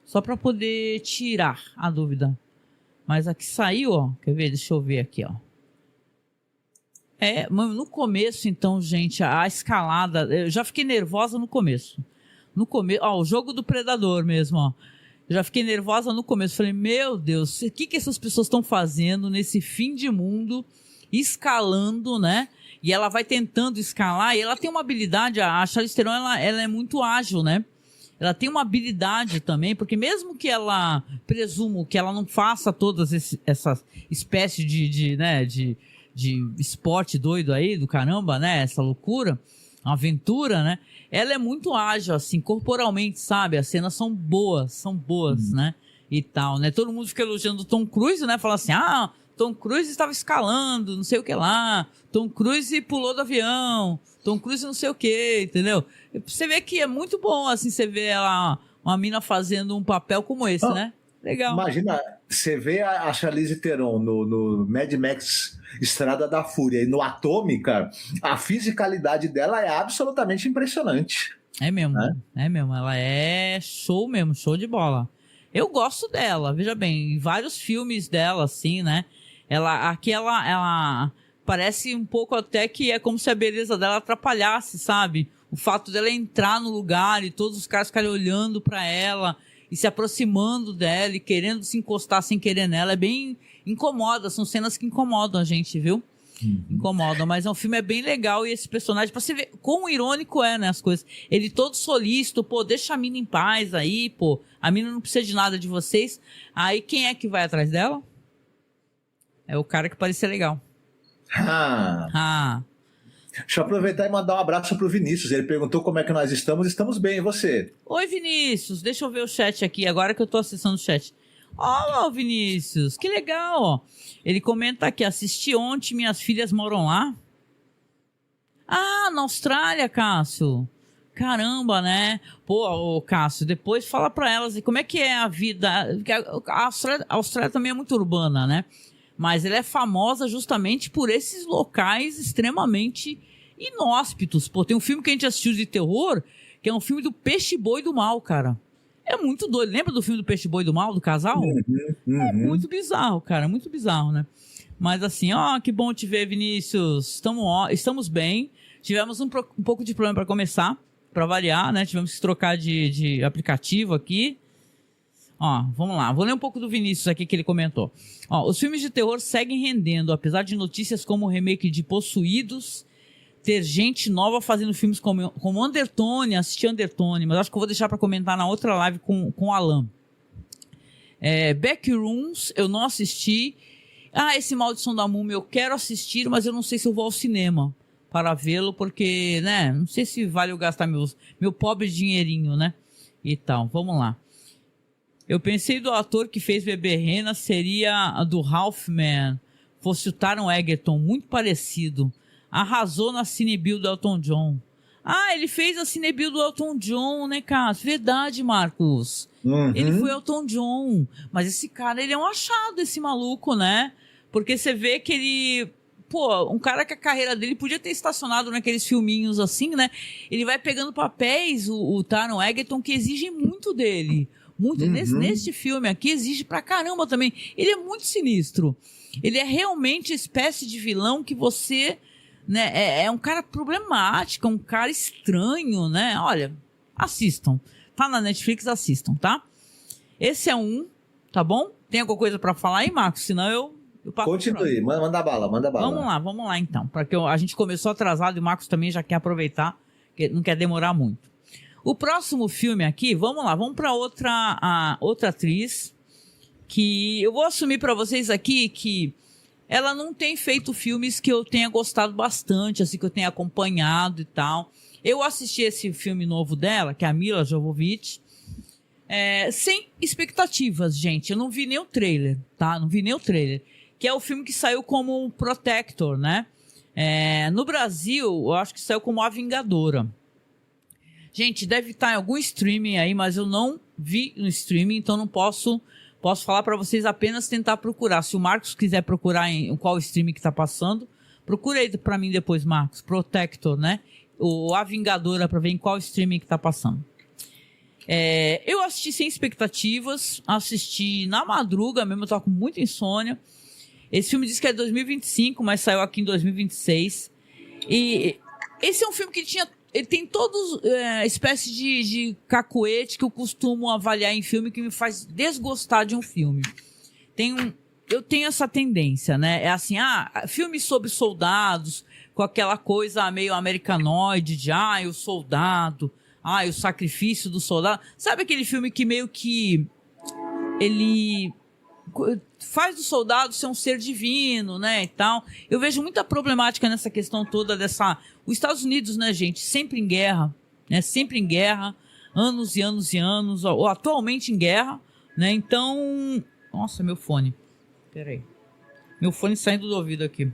Só pra poder tirar a dúvida. Mas aqui saiu, ó. Quer ver? Deixa eu ver aqui, ó. No começo, então, gente, a escalada... Eu já fiquei nervosa no começo. No começo... Ó, o Jogo do Predador mesmo, ó. Eu já fiquei nervosa no começo. Falei, meu Deus, o que essas pessoas estão fazendo nesse fim de mundo, escalando, né? E ela vai tentando escalar, e ela tem uma habilidade, a Charlize Theron, ela é muito ágil, né? Ela tem uma habilidade também, porque mesmo que ela, presumo, que ela não faça todas essas espécies de esporte doido aí, do caramba, né? Essa loucura, uma aventura, né? Ela é muito ágil, assim, corporalmente, sabe? As cenas são boas, né? E tal, né? Todo mundo fica elogiando o Tom Cruise, né? Fala assim, Tom Cruise estava escalando, não sei o que lá. Tom Cruise pulou do avião. Tom Cruise não sei o que, entendeu? Você vê que é muito bom, assim, você vê ela, uma mina fazendo um papel como esse, né? Legal. Imagina, você vê a Charlize Theron no Mad Max Estrada da Fúria e no Atômica, a fisicalidade dela é absolutamente impressionante. É mesmo, é mesmo. Ela é show mesmo, show de bola. Eu gosto dela, veja bem, em vários filmes dela, assim, né? Ela parece um pouco até que é como se a beleza dela atrapalhasse, sabe? O fato dela entrar no lugar e todos os caras ficarem olhando pra ela e se aproximando dela e querendo se encostar sem querer nela, é bem incomoda, são cenas que incomodam a gente, viu? Incomodam, mas o filme é bem legal e esse personagem, pra você ver quão irônico né, as coisas. Ele todo solícito, deixa a mina em paz aí, a mina não precisa de nada de vocês. Aí quem é que vai atrás dela? É o cara que parecia legal. Deixa eu aproveitar e mandar um abraço pro Vinícius. Ele perguntou como é que nós estamos. Estamos bem, e você? Oi, Vinícius. Deixa eu ver o chat aqui, agora que eu tô acessando o chat. Olha, Vinícius, que legal, ó. Ele comenta aqui, assisti ontem, minhas filhas moram lá. Na Austrália, Cássio. Caramba, né? Cássio, depois fala pra elas como é que é a vida. A Austrália também é muito urbana, né? Mas ela é famosa justamente por esses locais extremamente inóspitos. Tem um filme que a gente assistiu de terror, que é um filme do Peixe Boi do Mal, cara. É muito doido. Lembra do filme do Peixe Boi do Mal, do casal? É muito bizarro, cara. Muito bizarro, né? Mas assim, que bom te ver, Vinícius. Estamos bem. Tivemos um pouco de problema para começar, para variar, né? Tivemos que trocar de aplicativo aqui. Ó, vamos lá. Vou ler um pouco do Vinícius aqui que ele comentou. Ó, os filmes de terror seguem rendendo, apesar de notícias como o remake de Possuídos, ter gente nova fazendo filmes como Undertone, assisti Undertone, mas acho que eu vou deixar para comentar na outra live com o Alan. Backrooms, eu não assisti. Esse Maldição da Múmia eu quero assistir, mas eu não sei se eu vou ao cinema para vê-lo, porque, né, não sei se vale eu gastar meu pobre dinheirinho, né, e tal. Vamos lá. Eu pensei do ator que fez Bebê Rena seria a do Halfman, fosse o Taron Egerton, muito parecido. Arrasou na Cinebill do Elton John. Ele fez a Cinebill do Elton John, né, cara? Verdade, Marcos. Ele foi Elton John. Mas esse cara, ele é um achado, esse maluco, né? Porque você vê que ele... Pô, um cara que a carreira dele podia ter estacionado naqueles filminhos assim, né? Ele vai pegando papéis, o Taron Egerton, que exigem muito dele. Muito. Neste filme aqui exige pra caramba também. Ele é muito sinistro. Ele é realmente a espécie de vilão que você... né, é um cara problemático, um cara estranho, né? Olha, assistam. Tá na Netflix, assistam, tá? Esse é um, tá bom? Tem alguma coisa pra falar aí, Marcos? Senão eu passo. Continue, manda bala. Vamos lá então. Porque a gente começou atrasado e o Marcos também já quer aproveitar, que não quer demorar muito. O próximo filme aqui, vamos lá, vamos pra outra atriz, que eu vou assumir pra vocês aqui que ela não tem feito filmes que eu tenha gostado bastante, assim, que eu tenha acompanhado e tal. Eu assisti esse filme novo dela, que é a Milla Jovovich, sem expectativas, gente. Eu não vi nem o trailer, tá? Não vi nem o trailer. Que é o filme que saiu como Protector, né? No Brasil, eu acho que saiu como A Vingadora. Gente, deve estar em algum streaming aí, mas eu não vi no streaming, então não posso falar para vocês, apenas tentar procurar. Se o Marcos quiser procurar em qual streaming que tá passando, procura aí para mim depois, Marcos. Protector, né? O A Vingadora, para ver em qual streaming que tá passando. Eu assisti sem expectativas, assisti na madruga mesmo, eu tava com muita insônia. Esse filme diz que é 2025, mas saiu aqui em 2026. E esse é um filme que ele tem todos espécie de cacuete que eu costumo avaliar em filme que me faz desgostar de um filme. Eu tenho essa tendência, né? É assim, filmes sobre soldados, com aquela coisa meio americanoide de, o soldado, o sacrifício do soldado. Sabe aquele filme que meio que ele faz do soldado ser um ser divino, né, e tal. Eu vejo muita problemática nessa questão toda os Estados Unidos, né, gente, sempre em guerra, né, sempre em guerra, anos e anos e anos, ou atualmente em guerra, né, então... Nossa, meu fone. Peraí. Meu fone saindo do ouvido aqui.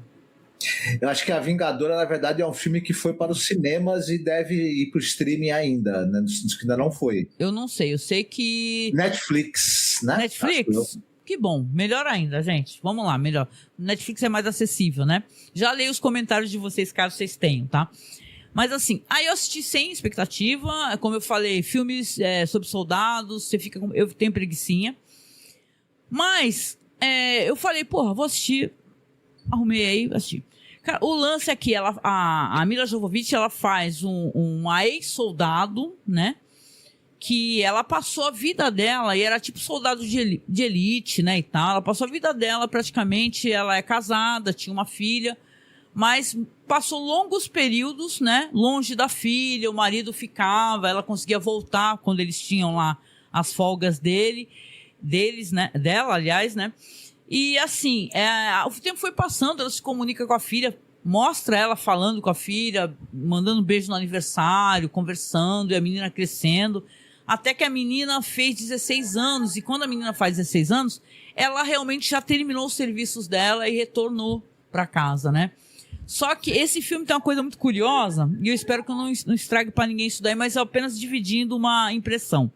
Eu acho que A Vingadora, na verdade, é um filme que foi para os cinemas e deve ir para o streaming ainda, né, que ainda não foi. Eu não sei, eu sei que... Netflix, né? Netflix? Que bom, melhor ainda, gente. Vamos lá, melhor. Netflix é mais acessível, né? Já leio os comentários de vocês, caso vocês tenham, tá? Mas assim, aí eu assisti sem expectativa, como eu falei, filmes sobre soldados, eu tenho preguicinha. Mas, eu falei, vou assistir. Arrumei aí, assisti. Cara, o lance aqui, a Milla Jovovich, ela faz uma ex-soldado, né? Que ela passou a vida dela, e era tipo soldado de elite, né, e tal. Ela passou a vida dela praticamente, ela é casada, tinha uma filha, mas passou longos períodos, né, longe da filha, o marido ficava, ela conseguia voltar quando eles tinham lá as folgas deles, né, dela, aliás, né. E assim, o tempo foi passando, ela se comunica com a filha, mostra ela falando com a filha, mandando um beijo no aniversário, conversando, e a menina crescendo. Até que a menina fez 16 anos, e quando a menina faz 16 anos, ela realmente já terminou os serviços dela e retornou para casa, né? Só que esse filme tem uma coisa muito curiosa, e eu espero que eu não estrague para ninguém isso daí, mas é apenas dividindo uma impressão.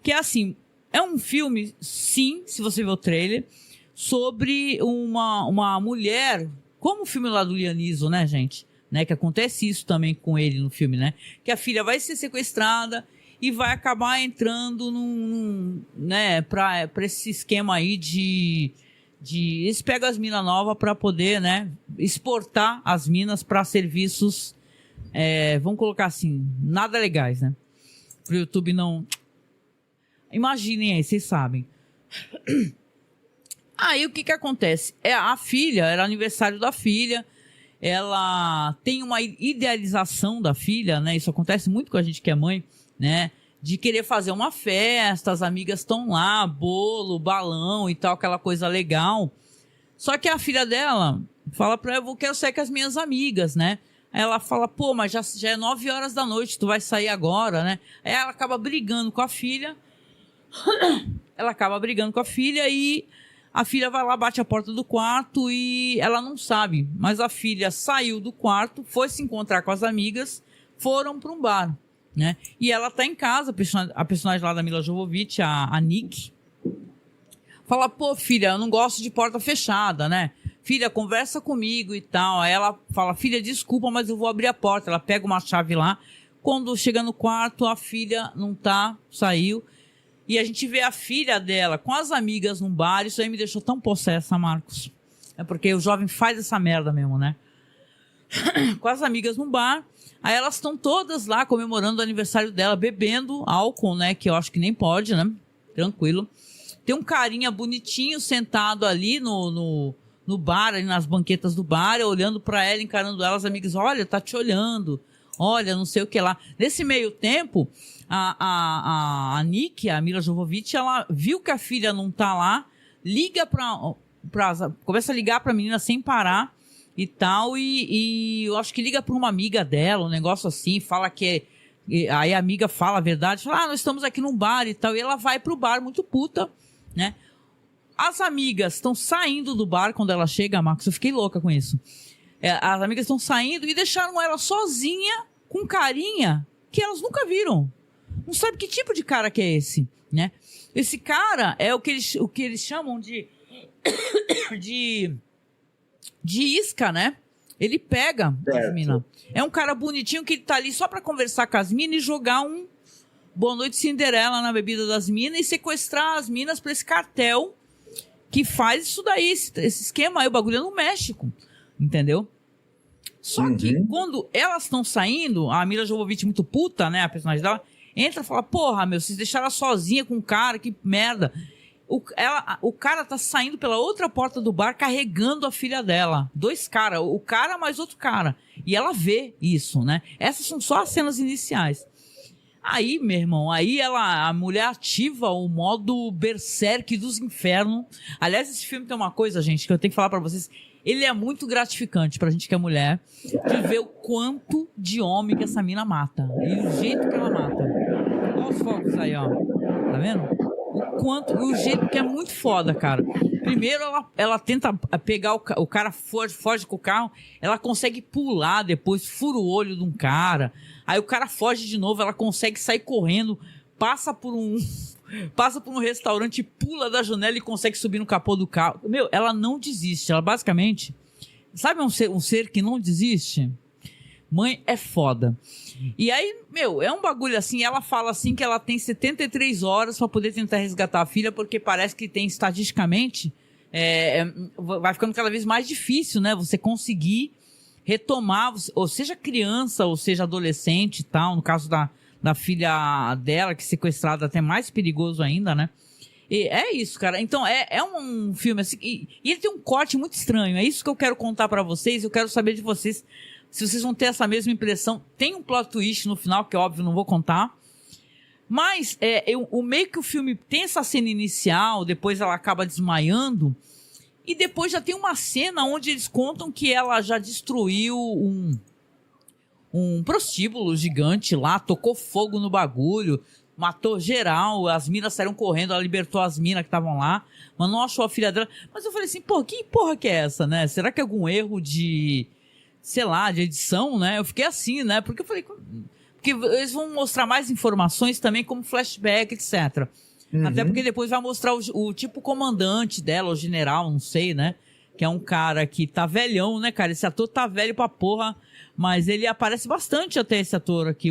Que é assim, é um filme, sim, se você ver o trailer, sobre uma mulher, como o filme lá do Lianiso, né, gente? Né, que acontece isso também com ele no filme, né? Que a filha vai ser sequestrada e vai acabar entrando né, pra esse esquema aí de eles pegam as minas novas para poder, né, exportar as minas para serviços, vamos colocar assim, nada legais, né, pro YouTube não... Imaginem aí, vocês sabem. Aí o que acontece? A filha, era aniversário da filha, ela tem uma idealização da filha, né? Isso acontece muito com a gente que é mãe, né? De querer fazer uma festa, as amigas estão lá, bolo, balão e tal, aquela coisa legal. Só que a filha dela fala pra ela, eu quero sair com as minhas amigas, né? Aí ela fala, pô, mas já é 9 horas da noite, tu vai sair agora, né? Aí ela acaba brigando com a filha. Ela acaba brigando com a filha e a filha vai lá, bate a porta do quarto e ela não sabe. Mas a filha saiu do quarto, foi se encontrar com as amigas, foram para um bar, né? E ela tá em casa, a personagem lá da Mila Jovovich, a Nick, fala, pô, filha, eu não gosto de porta fechada, né? Filha, conversa comigo e tal. Aí ela fala, filha, desculpa, mas eu vou abrir a porta. Ela pega uma chave lá. Quando chega no quarto, a filha não tá, saiu. E a gente vê a filha dela com as amigas num bar. Isso aí me deixou tão possessa, Marcos. É porque o jovem faz essa merda mesmo, né? Com as amigas num bar. Aí elas estão todas lá comemorando o aniversário dela, bebendo álcool, né? Que eu acho que nem pode, né? Tranquilo. Tem um carinha bonitinho sentado ali no bar, ali nas banquetas do bar, olhando pra ela, encarando ela, as amigas, olha, tá te olhando, olha, não sei o que lá. Nesse meio tempo, a Nick, a Mila Jovovich, ela viu que a filha não tá lá, liga começa a ligar pra menina sem parar e tal, e eu acho que liga pra uma amiga dela, um negócio assim, fala que aí a amiga fala a verdade, fala, nós estamos aqui num bar e tal, e ela vai pro bar muito puta, né? As amigas estão saindo do bar quando ela chega, Marcos, eu fiquei louca com isso. As amigas estão saindo e deixaram ela sozinha com carinha que elas nunca viram. Não sabe que tipo de cara que é esse, né? Esse cara é o que eles chamam de isca, né? Ele pega as minas. É um cara bonitinho que ele tá ali só pra conversar com as minas e jogar um Boa Noite Cinderela na bebida das minas e sequestrar as minas pra esse cartel que faz isso daí, esse esquema aí, o bagulho é no México, entendeu? Só que quando elas estão saindo, a Mila Jovovich muito puta, né, a personagem dela, entra e fala, porra, meu, vocês deixaram ela sozinha com um cara, que merda. O cara tá saindo pela outra porta do bar carregando a filha dela. 2 caras, o cara mais outro cara. E ela vê isso, né? Essas são só as cenas iniciais. Aí, meu irmão, a mulher ativa o modo berserk dos infernos. Aliás, esse filme tem uma coisa, gente, que eu tenho que falar pra vocês. Ele é muito gratificante pra gente que é mulher, de ver o quanto de homem que essa mina mata. E o jeito que ela mata. Olha os focos aí, ó. Tá vendo? O jeito que é muito foda, cara. Primeiro, ela tenta pegar o cara, foge com o carro, ela consegue pular depois, fura o olho de um cara, aí o cara foge de novo, ela consegue sair correndo, passa por um restaurante, pula da janela e consegue subir no capô do carro. Meu, ela não desiste, ela basicamente... Sabe um ser que não desiste? Mãe é foda. E aí, meu, é um bagulho assim, ela fala assim que ela tem 73 horas pra poder tentar resgatar a filha, porque parece que tem estatisticamente, vai ficando cada vez mais difícil, né? Você conseguir retomar, ou seja criança, ou seja adolescente e tal, no caso da filha dela, que é sequestrada, até mais perigoso ainda, né? E é isso, cara. Então, é um filme assim, e ele tem um corte muito estranho, é isso que eu quero contar pra vocês, eu quero saber de vocês, se vocês vão ter essa mesma impressão. Tem um plot twist no final, que é óbvio, não vou contar. Mas o meio que o filme tem essa cena inicial, depois ela acaba desmaiando, e depois já tem uma cena onde eles contam que ela já destruiu um prostíbulo gigante lá, tocou fogo no bagulho, matou geral, as minas saíram correndo, ela libertou as minas que estavam lá, mas não achou a filha dela. Mas eu falei assim, pô, que porra que é essa, né? Será que é algum erro de... sei lá, de edição, né? Eu fiquei assim, né? Porque eu falei... Porque eles vão mostrar mais informações também, como flashback, etc. Até porque depois vai mostrar o tipo comandante dela, o general, não sei, né? Que é um cara que tá velhão, né, cara? Esse ator tá velho pra porra, mas ele aparece bastante até, esse ator aqui,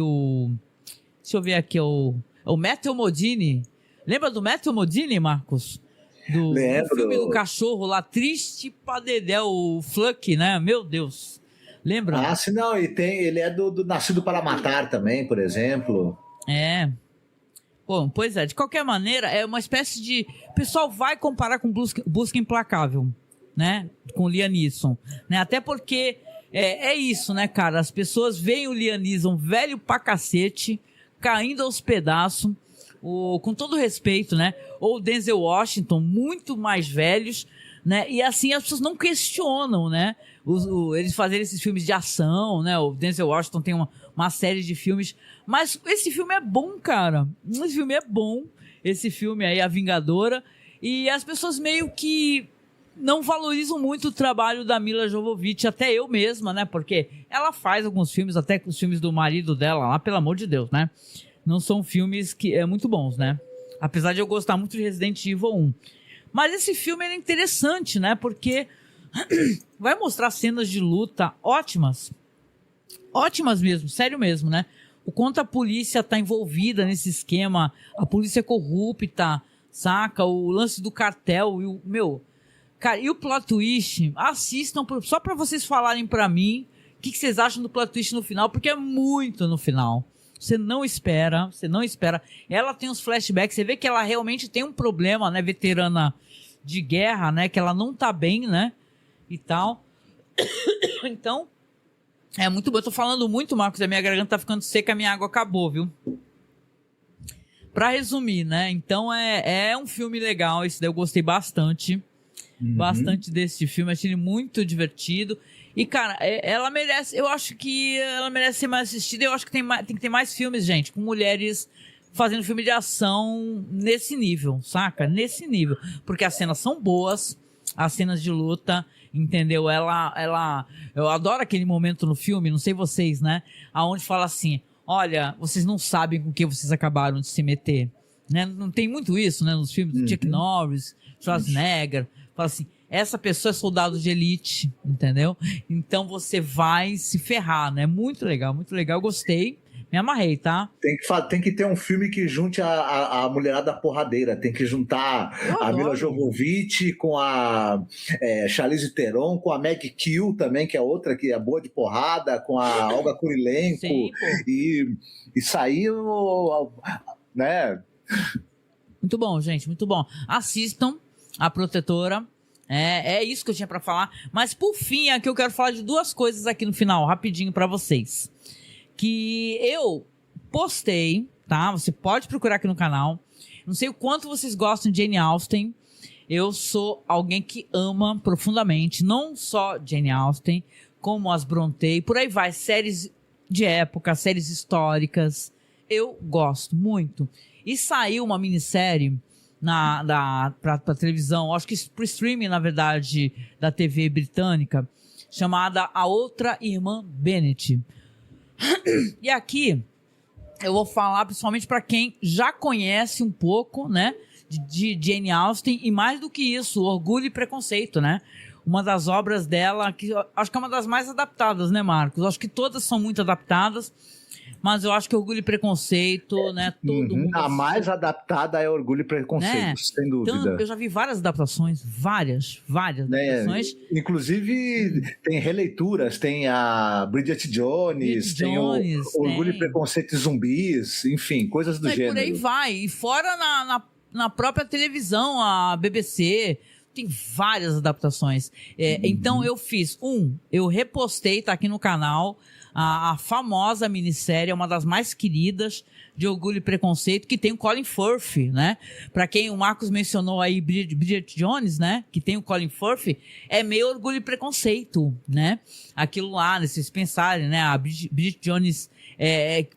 deixa eu ver aqui, o Matthew Modini. Lembra do Matthew Modini, Marcos? Do filme do cachorro lá, triste pra dedé, o Fluck, né? Meu Deus. Lembra? Ah, sim, não. E ele é do Nascido para Matar também, por exemplo. Bom, pois é, de qualquer maneira, é uma espécie de... O pessoal vai comparar com Busca Implacável, né? Com o Liam Neeson, né? Até porque é isso, né, cara? As pessoas veem o Liam Neeson velho pra cacete, caindo aos pedaços, com todo respeito, né? Ou o Denzel Washington, muito mais velhos, né? E assim as pessoas não questionam, né? Eles fazerem esses filmes de ação, né? O Denzel Washington tem uma série de filmes, mas esse filme é bom, cara. Esse filme é bom. Esse filme aí, A Vingadora. E as pessoas meio que não valorizam muito o trabalho da Mila Jovovich, até eu mesma, né? Porque ela faz alguns filmes, até com os filmes do marido dela lá, pelo amor de Deus, né? Não são filmes que muito bons, né? Apesar de eu gostar muito de Resident Evil 1. Mas esse filme é interessante, né? Porque vai mostrar cenas de luta ótimas. Ótimas mesmo, sério mesmo, né? O quanto a polícia tá envolvida nesse esquema, a polícia corrupta, saca? O lance do cartel e o... Meu, cara, e o plot twist? Assistam só pra vocês falarem pra mim o que vocês acham do plot twist no final, porque é muito no final. Você não espera. Ela tem uns flashbacks, você vê que ela realmente tem um problema, né? Veterana de guerra, né? Que ela não tá bem, né? E tal. Então, é muito bom. Eu tô falando muito, Marcos, a minha garganta tá ficando seca, a minha água acabou, viu? Pra resumir, né? Então, é um filme legal, esse daí eu gostei bastante. Bastante desse filme, achei ele muito divertido. E, cara, ela merece... Eu acho que ela merece ser mais assistida. Eu acho que tem que ter mais filmes, gente, com mulheres fazendo filme de ação nesse nível, saca? Nesse nível. Porque as cenas são boas, as cenas de luta, entendeu? Eu adoro aquele momento no filme, não sei vocês, né? Aonde fala assim, olha, vocês não sabem com que vocês acabaram de se meter. Né? Não tem muito isso, né? Nos filmes do Chuck Norris, Schwarzenegger. Fala assim, essa pessoa é soldado de elite, entendeu? Então você vai se ferrar, né? Muito legal, eu gostei. Me amarrei, tá? Tem que ter um filme que junte a mulherada porradeira. Tem que juntar a Mila Jovovich com a Charlize Theron, com a Meg Kill também, que é outra que é boa de porrada, com a Olga Kurilenko. Sim, e sair, né? Muito bom, gente, muito bom. Assistam A Protetora. É isso que eu tinha pra falar. Mas por fim, aqui eu quero falar de duas coisas aqui no final, rapidinho pra vocês. Que eu postei, tá? Você pode procurar aqui no canal. Não sei o quanto vocês gostam de Jane Austen. Eu sou alguém que ama profundamente, não só Jane Austen, como as Brontë, por aí vai, séries de época, séries históricas. Eu gosto muito. E saiu uma minissérie pra televisão, acho que pro streaming, na verdade, da TV britânica, chamada A Outra Irmã Bennet. E aqui eu vou falar principalmente para quem já conhece um pouco, né, de Jane Austen, e mais do que isso, Orgulho e Preconceito, né? Uma das obras dela, que acho que é uma das mais adaptadas, né, Marcos? Acho que todas são muito adaptadas, mas eu acho que Orgulho e Preconceito, né? Todo mundo a mais adaptada é Orgulho e Preconceito, né? Sem dúvida. Então, eu já vi várias adaptações, várias adaptações. Inclusive, tem releituras, tem a Bridget Jones, tem o Orgulho e Preconceito e Zumbis, enfim, coisas do gênero. Por aí vai. E fora na própria televisão, a BBC... Tem várias adaptações. Então eu fiz eu repostei, tá aqui no canal, a famosa minissérie, uma das mais queridas de Orgulho e Preconceito, que tem o Colin Firth, né? Pra quem o Marcos mencionou aí, Bridget Jones, né? Que tem o Colin Firth, é meio Orgulho e Preconceito, né? Aquilo lá, né? Vocês pensarem, né? A Bridget Jones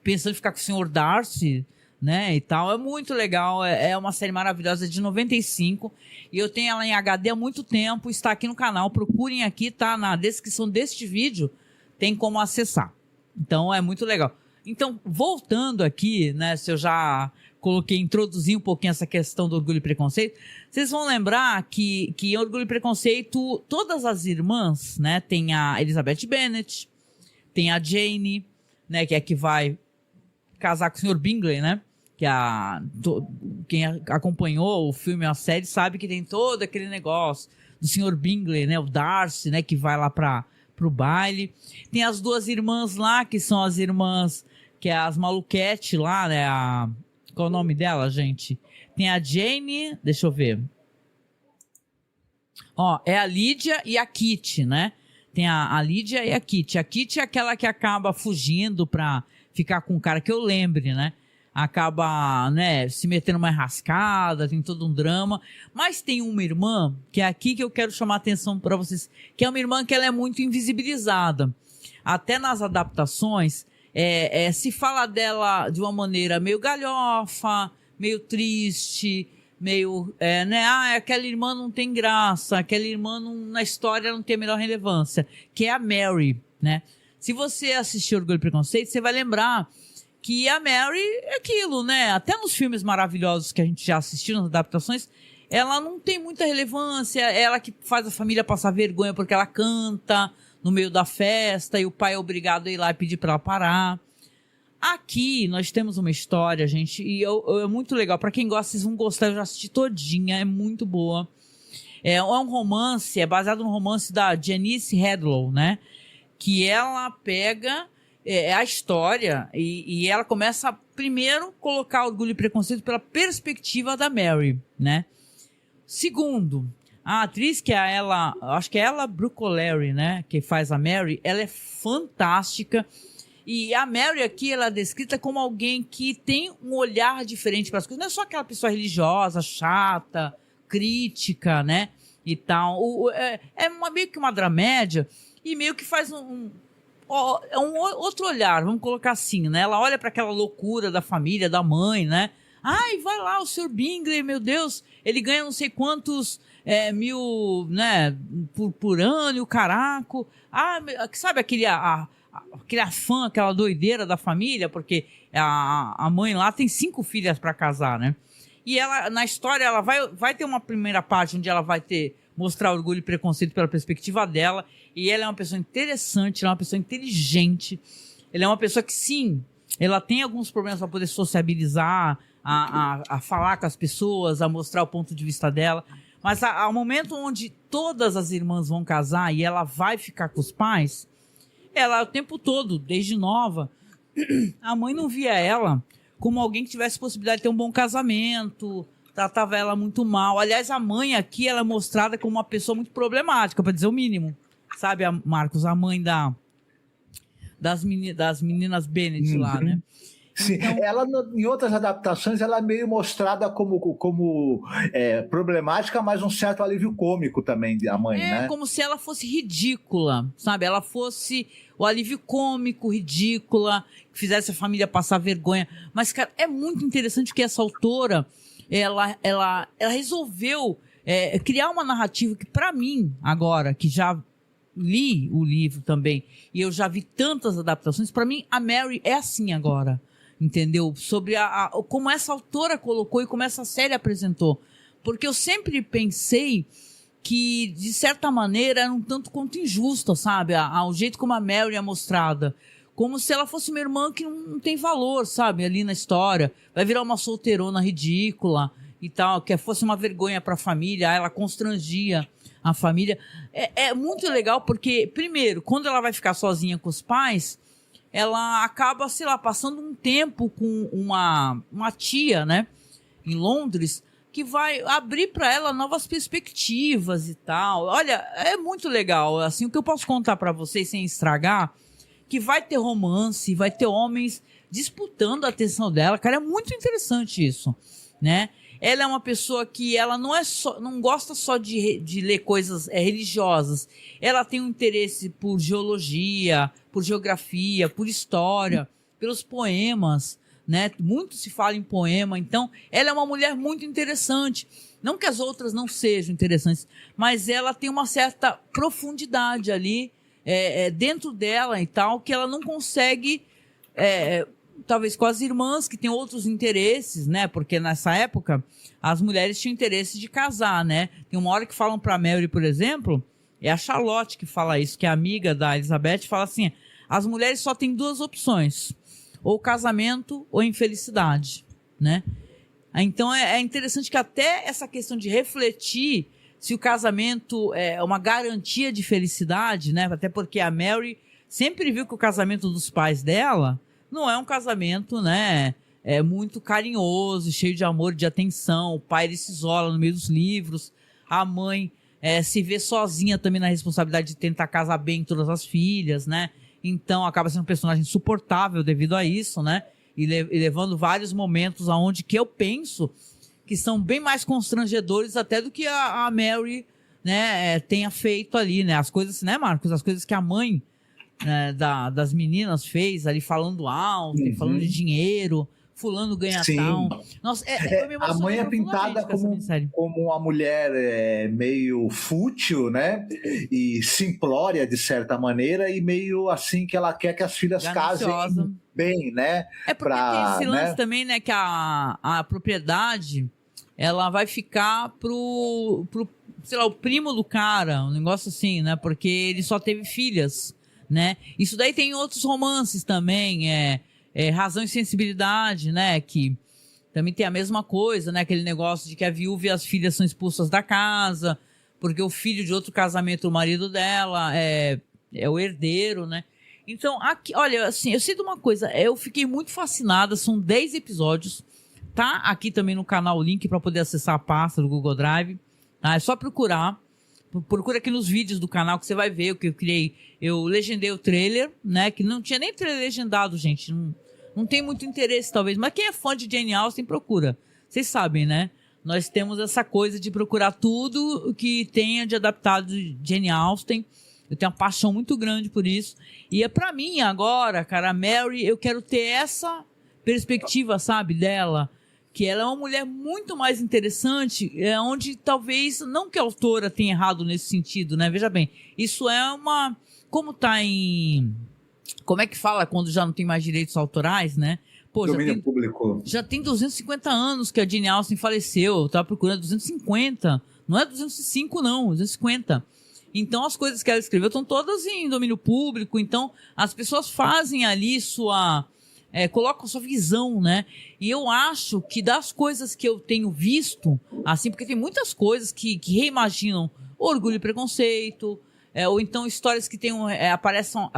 pensando em ficar com o Sr. Darcy, né, e tal, é muito legal, é uma série maravilhosa de 95, e eu tenho ela em HD há muito tempo, está aqui no canal, procurem aqui, tá na descrição deste vídeo, tem como acessar, então é muito legal. Então, voltando aqui, né, se eu já introduzi um pouquinho essa questão do Orgulho e Preconceito, vocês vão lembrar que em Orgulho e Preconceito, todas as irmãs, né, tem a Elizabeth Bennet, tem a Jane, né, que é a que vai casar com o Sr. Bingley, né? Que quem acompanhou o filme e a série sabe que tem todo aquele negócio do Sr. Bingley, né? O Darcy, né? Que vai lá pro baile. Tem as duas irmãs lá, que são as irmãs, que é as Maluquete lá, né? Qual é o nome dela, gente? Tem a Jane, deixa eu ver. Ó, é a Lídia e a Kitty, né? Tem a Lídia e a Kitty. A Kitty é aquela que acaba fugindo pra ficar com um cara que eu lembre, né? Acaba, né, se metendo uma enrascada, tem todo um drama. Mas tem uma irmã, que é aqui que eu quero chamar a atenção pra vocês, que é uma irmã que ela é muito invisibilizada. Até nas adaptações, se fala dela de uma maneira meio galhofa, meio triste, meio, né, aquela irmã não tem graça, aquela irmã na história não tem a menor relevância, que é a Mary, né? Se você assistir Orgulho e Preconceito, você vai lembrar que a Mary é aquilo, né? Até nos filmes maravilhosos que a gente já assistiu, nas adaptações, ela não tem muita relevância, ela que faz a família passar vergonha porque ela canta no meio da festa e o pai é obrigado a ir lá e pedir para ela parar. Aqui nós temos uma história, gente, e é muito legal. Para quem gosta, vocês vão gostar, eu já assisti todinha, é muito boa. É um romance, é baseado no romance da Janice Hadlow, né? Que ela pega a história e ela começa a primeiro colocar Orgulho e Preconceito pela perspectiva da Mary, né? Segundo, a atriz que é ela, acho que é ela Brucolari, né? Que faz a Mary, ela é fantástica. E a Mary aqui, ela é descrita como alguém que tem um olhar diferente para as coisas. Não é só aquela pessoa religiosa, chata, crítica, né? E tal. Meio que uma dramédia e meio que faz um outro olhar, vamos colocar assim, né? Ela olha para aquela loucura da família, da mãe, né? Ai, vai lá, o Sr. Bingley, meu Deus, ele ganha não sei quantos mil, né, por ano, e o caraco. Sabe aquele afã, aquela doideira da família, porque a mãe lá tem 5 filhas para casar, né? E ela, na história, ela vai ter uma primeira parte onde ela vai mostrar Orgulho e Preconceito pela perspectiva dela, e ela é uma pessoa interessante, ela é uma pessoa inteligente, ela é uma pessoa que, sim, ela tem alguns problemas para poder sociabilizar, a falar com as pessoas, a mostrar o ponto de vista dela, mas ao momento onde todas as irmãs vão casar e ela vai ficar com os pais, ela o tempo todo, desde nova, a mãe não via ela como alguém que tivesse possibilidade de ter um bom casamento, tratava ela muito mal. Aliás, a mãe aqui, ela é mostrada como uma pessoa muito problemática, para dizer o mínimo. Sabe, Marcos, a mãe das meninas Bennet lá, né? Sim, então, ela em outras adaptações ela é meio mostrada como problemática, mas um certo alívio cômico também da mãe, né? É como se ela fosse ridícula, sabe? Ela fosse o alívio cômico, ridícula, que fizesse a família passar vergonha. Mas, cara, é muito interessante que essa autora, ela resolveu criar uma narrativa que, pra mim, agora, que já li o livro também, e eu já vi tantas adaptações, pra mim, a Mary é assim agora. Entendeu? Sobre como essa autora colocou e como essa série apresentou. Porque eu sempre pensei que, de certa maneira, era um tanto quanto injusta, sabe? O jeito como a Mary é mostrada. Como se ela fosse uma irmã que não tem valor, sabe? Ali na história. Vai virar uma solteirona ridícula e tal, que fosse uma vergonha para a família. Ela constrangia a família. É muito legal porque, primeiro, quando ela vai ficar sozinha com os pais, ela acaba, sei lá, passando um tempo com uma tia, né, em Londres, que vai abrir para ela novas perspectivas e tal. Olha, é muito legal. Assim, o que eu posso contar para vocês sem estragar, que vai ter romance, vai ter homens disputando a atenção dela. Cara, é muito interessante isso, né? Ela é uma pessoa que ela não gosta só de ler coisas religiosas. Ela tem um interesse por geologia, por geografia, por história, pelos poemas, né? Muito se fala em poema. Então, ela é uma mulher muito interessante. Não que as outras não sejam interessantes, mas ela tem uma certa profundidade ali dentro dela e tal, que ela não consegue... talvez com as irmãs que têm outros interesses, né? Porque nessa época as mulheres tinham interesse de casar, né? Tem uma hora que falam pra Mary, por exemplo, é a Charlotte que fala isso, que é amiga da Elizabeth, fala assim: as mulheres só têm 2 opções, ou casamento ou infelicidade, né? Então é interessante que até essa questão de refletir se o casamento é uma garantia de felicidade, né? Até porque a Mary sempre viu que o casamento dos pais dela não é um casamento, né, é muito carinhoso, cheio de amor, de atenção. O pai, ele se isola no meio dos livros. A mãe se vê sozinha também na responsabilidade de tentar casar bem todas as filhas, né? Então acaba sendo um personagem insuportável devido a isso, né? E levando vários momentos aonde que eu penso que são bem mais constrangedores até do que a Mary, né, tenha feito ali, né? As coisas, né, Marcos? As coisas que a mãe, né, das meninas fez ali, falando alto, falando de dinheiro, fulano ganha tal. Nossa, a mãe é pintada como uma mulher meio fútil, né? E simplória, de certa maneira, e meio assim que ela quer que as filhas casem bem, né? É porque tem esse lance também, né? Que a propriedade, ela vai ficar pro, sei lá, o primo do cara, um negócio assim, né? Porque ele só teve filhas, né? Isso daí tem outros romances também, Razão e Sensibilidade, né? Que também tem a mesma coisa, né? Aquele negócio de que a viúva e as filhas são expulsas da casa, porque o filho de outro casamento, o marido dela, é o herdeiro, né? Então, aqui, olha, assim, eu sei de uma coisa, eu fiquei muito fascinada, são 10 episódios, tá aqui também no canal o link para poder acessar a pasta do Google Drive, tá? É só procurar, procura aqui nos vídeos do canal que você vai ver o que eu criei. Eu legendei o trailer, né, que não tinha nem trailer legendado, gente, não tem muito interesse talvez, mas quem é fã de Jane Austen procura, vocês sabem, né? Nós temos essa coisa de procurar tudo que tenha de adaptado de Jane Austen. Eu tenho uma paixão muito grande por isso. E pra mim agora, cara, a Mary, eu quero ter essa perspectiva, sabe, dela. Que ela é uma mulher muito mais interessante, onde talvez, não que a autora tenha errado nesse sentido, né? Veja bem, isso é uma... Como tá em... Como é que fala quando já não tem mais direitos autorais, né? Pô, domínio público. Já tem 250 anos que a Jane Austen faleceu. Eu tava procurando 250. Não é 205, não. 250. Então, as coisas que ela escreveu estão todas em domínio público. Então, as pessoas fazem ali colocam sua visão, né? E eu acho que das coisas que eu tenho visto, assim, porque tem muitas coisas que reimaginam Orgulho e Preconceito, ou então histórias que apareçam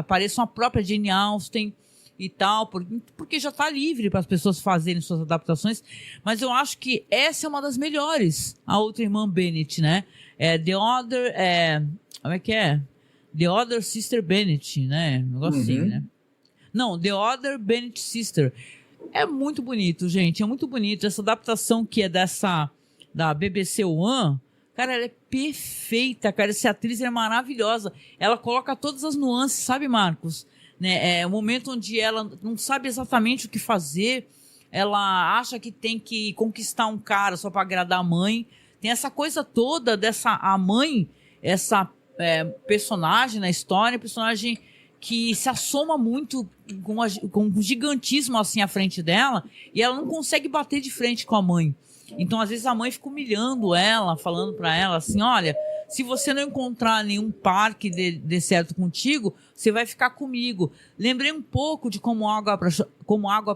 a própria Jane Austen e tal, porque já está livre para as pessoas fazerem suas adaptações. Mas eu acho que essa é uma das melhores, a outra irmã Bennet, né? Como é que é? The Other Sister Bennet, né? Um negócio assim, né? Não, The Other Bennet Sister. É muito bonito, gente. É muito bonito. Essa adaptação que é da BBC One, cara, ela é perfeita, cara. Essa atriz é maravilhosa. Ela coloca todas as nuances, sabe, Marcos? Né? É o momento onde ela não sabe exatamente o que fazer. Ela acha que tem que conquistar um cara só para agradar a mãe. Tem essa coisa toda a mãe, essa personagem na história, personagem que se assoma muito com um gigantismo assim à frente dela, e ela não consegue bater de frente com a mãe. Então, às vezes, a mãe fica humilhando ela, falando pra ela assim, olha, se você não encontrar nenhum par que dê certo contigo, você vai ficar comigo. Lembrei um pouco de Como Água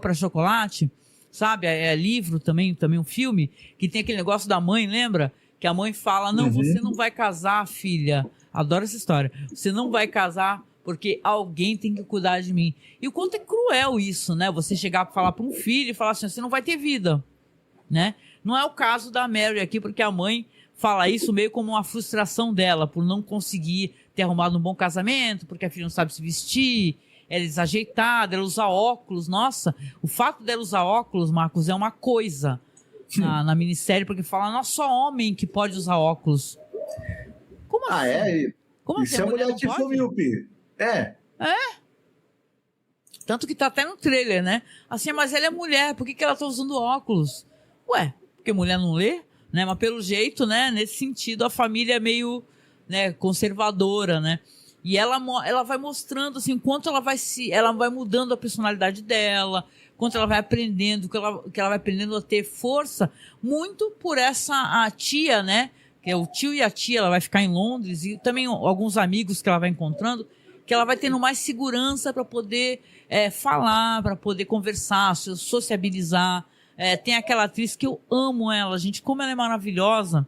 para Chocolate, sabe? É livro também um filme, que tem aquele negócio da mãe, lembra? Que a mãe fala, não, você não vai casar, filha. Adoro essa história. Você não vai casar porque alguém tem que cuidar de mim. E o quanto é cruel isso, né? Você chegar para falar para um filho e falar assim, você não vai ter vida, né? Não é o caso da Mary aqui, porque a mãe fala isso meio como uma frustração dela, por não conseguir ter arrumado um bom casamento, porque a filha não sabe se vestir, ela é desajeitada, ela usa óculos. Nossa, o fato dela usar óculos, Marcos, é uma coisa na minissérie, porque fala, não é só homem que pode usar óculos. Como assim? É? Como isso assim? É mulher tipo míope. Tanto que tá até no trailer, né? Assim, mas ela é mulher, por que ela tá usando óculos? Ué, porque mulher não lê, né? Mas pelo jeito, né? Nesse sentido, a família é meio, né, conservadora, né? E ela vai mostrando, assim, quanto ela vai mudando a personalidade dela, quanto ela vai aprendendo, que ela vai aprendendo a ter força, muito por a tia, né? Que é o tio e a tia, ela vai ficar em Londres, e também alguns amigos que ela vai encontrando, que ela vai tendo mais segurança para poder falar, para poder conversar, sociabilizar. Tem aquela atriz que eu amo ela, gente, como ela é maravilhosa,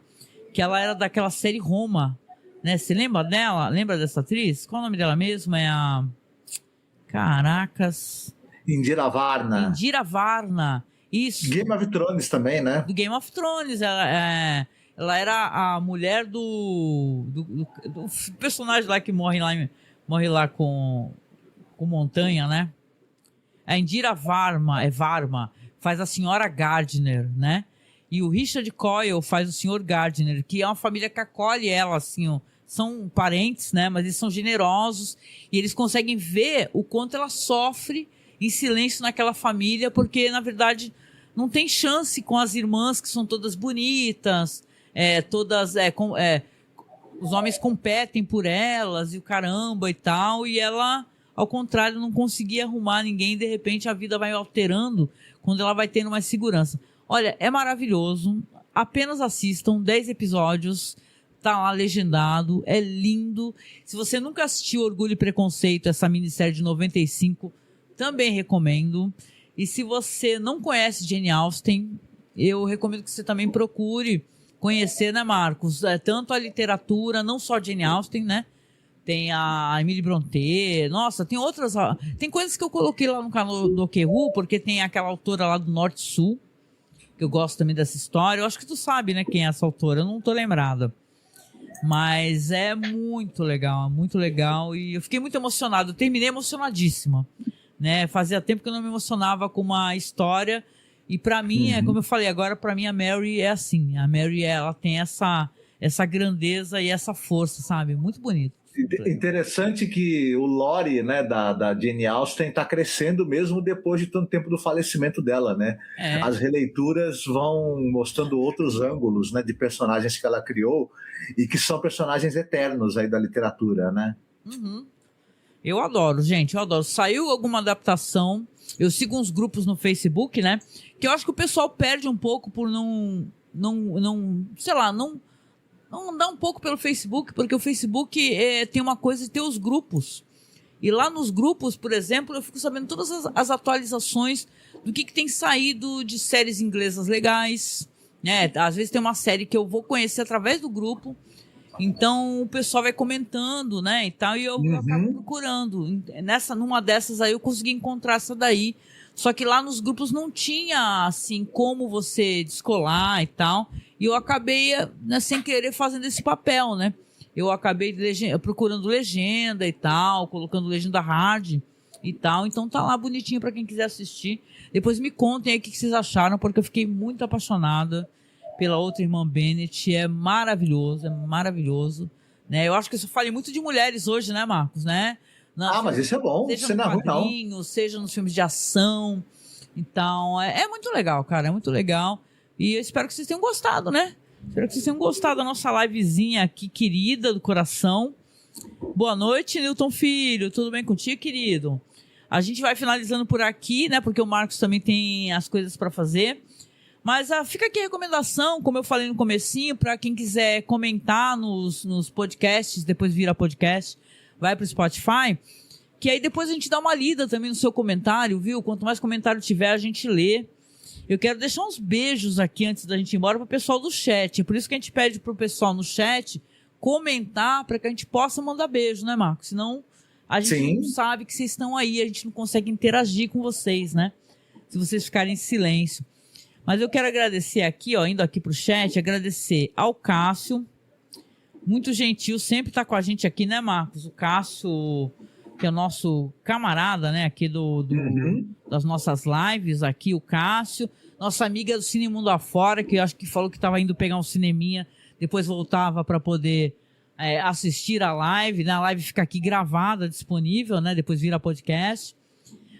que ela era daquela série Roma, né? Você lembra dela? Lembra dessa atriz? Qual é o nome dela mesmo? É a... Caracas... Indira Varna. Indira Varna. Isso. Game of Thrones também, né? Do Game of Thrones. Ela era a mulher do personagem lá que morre lá com montanha, né? A Indira Varma, faz a senhora Gardner, né? E o Richard Coyle faz o senhor Gardner, que é uma família que acolhe ela, assim, ó. São parentes, né? Mas eles são generosos e eles conseguem ver o quanto ela sofre em silêncio naquela família, porque, na verdade, não tem chance com as irmãs, que são todas bonitas, os homens competem por elas e o caramba e tal, e ela, ao contrário, não conseguia arrumar ninguém, e de repente a vida vai alterando quando ela vai tendo mais segurança. Olha, é maravilhoso, apenas assistam, 10 episódios, tá lá legendado, é lindo. Se você nunca assistiu Orgulho e Preconceito, essa minissérie de 95, também recomendo. E se você não conhece Jane Austen, eu recomendo que você também procure conhecer, né, Marcos? Tanto a literatura, não só Jane Austen, né? Tem a Emily Brontë, nossa, tem outras. Tem coisas que eu coloquei lá no canal do Oqueru, porque tem aquela autora lá do Norte Sul, que eu gosto também dessa história. Eu acho que tu sabe, né, quem é essa autora, eu não tô lembrada. Mas é muito legal, e eu fiquei muito emocionado, eu terminei emocionadíssima, né? Fazia tempo que eu não me emocionava com uma história, e pra mim, como eu falei agora, pra mim a Mary é assim, a Mary, ela tem essa grandeza e essa força, sabe? Muito bonito. Interessante que o lore, né, da Jane Austen está crescendo mesmo depois de tanto tempo do falecimento dela, né? As releituras vão mostrando outros ângulos, né, de personagens que ela criou e que são personagens eternos aí da literatura, né? Uhum. Eu adoro, gente, eu adoro. Saiu alguma adaptação, eu sigo uns grupos no Facebook, né, que eu acho que o pessoal perde um pouco por não andar um pouco pelo Facebook, porque o Facebook tem uma coisa de ter os grupos. E lá nos grupos, por exemplo, eu fico sabendo todas as atualizações do que tem saído de séries inglesas legais, né? Às vezes tem uma série que eu vou conhecer através do grupo, então o pessoal vai comentando, né, e tal, e eu acabo procurando. Numa dessas aí eu consegui encontrar essa daí, só que lá nos grupos não tinha, assim, como você descolar e tal. E eu acabei, né, sem querer, fazendo esse papel, né? Eu acabei procurando legenda e tal, colocando legenda hard e tal. Então tá lá bonitinho pra quem quiser assistir. Depois me contem aí o que vocês acharam, porque eu fiquei muito apaixonada pela outra irmã Bennet. É maravilhoso, né? Eu acho que eu falei muito de mulheres hoje, né, Marcos, né? Mas isso é bom, seja no quadrinho, seja nos filmes de ação. Então, é muito legal, cara, é muito legal. E eu espero que vocês tenham gostado, né? Espero que vocês tenham gostado da nossa livezinha aqui, querida, do coração. Boa noite, Newton Filho, tudo bem contigo, querido? A gente vai finalizando por aqui, né? Porque o Marcos também tem as coisas para fazer. Mas fica aqui a recomendação, como eu falei no comecinho, para quem quiser comentar nos podcasts, depois vira podcast, vai pro Spotify, que aí depois a gente dá uma lida também no seu comentário, viu? Quanto mais comentário tiver, a gente lê. Eu quero deixar uns beijos aqui antes da gente ir embora pro pessoal do chat. É por isso que a gente pede pro pessoal no chat comentar para que a gente possa mandar beijo, né, Marcos? Senão a gente não sabe que vocês estão aí, a gente não consegue interagir com vocês, né? Se vocês ficarem em silêncio. Mas eu quero agradecer aqui, ó, indo aqui pro chat, agradecer ao Cássio, muito gentil, sempre tá com a gente aqui, né, Marcos? O Cássio, que é o nosso camarada, né, aqui das nossas lives, aqui o Cássio, nossa amiga do Cine Mundo Afora, que eu acho que falou que estava indo pegar um cineminha, depois voltava para poder assistir a live, né? A live fica aqui gravada, disponível, né, depois vira podcast.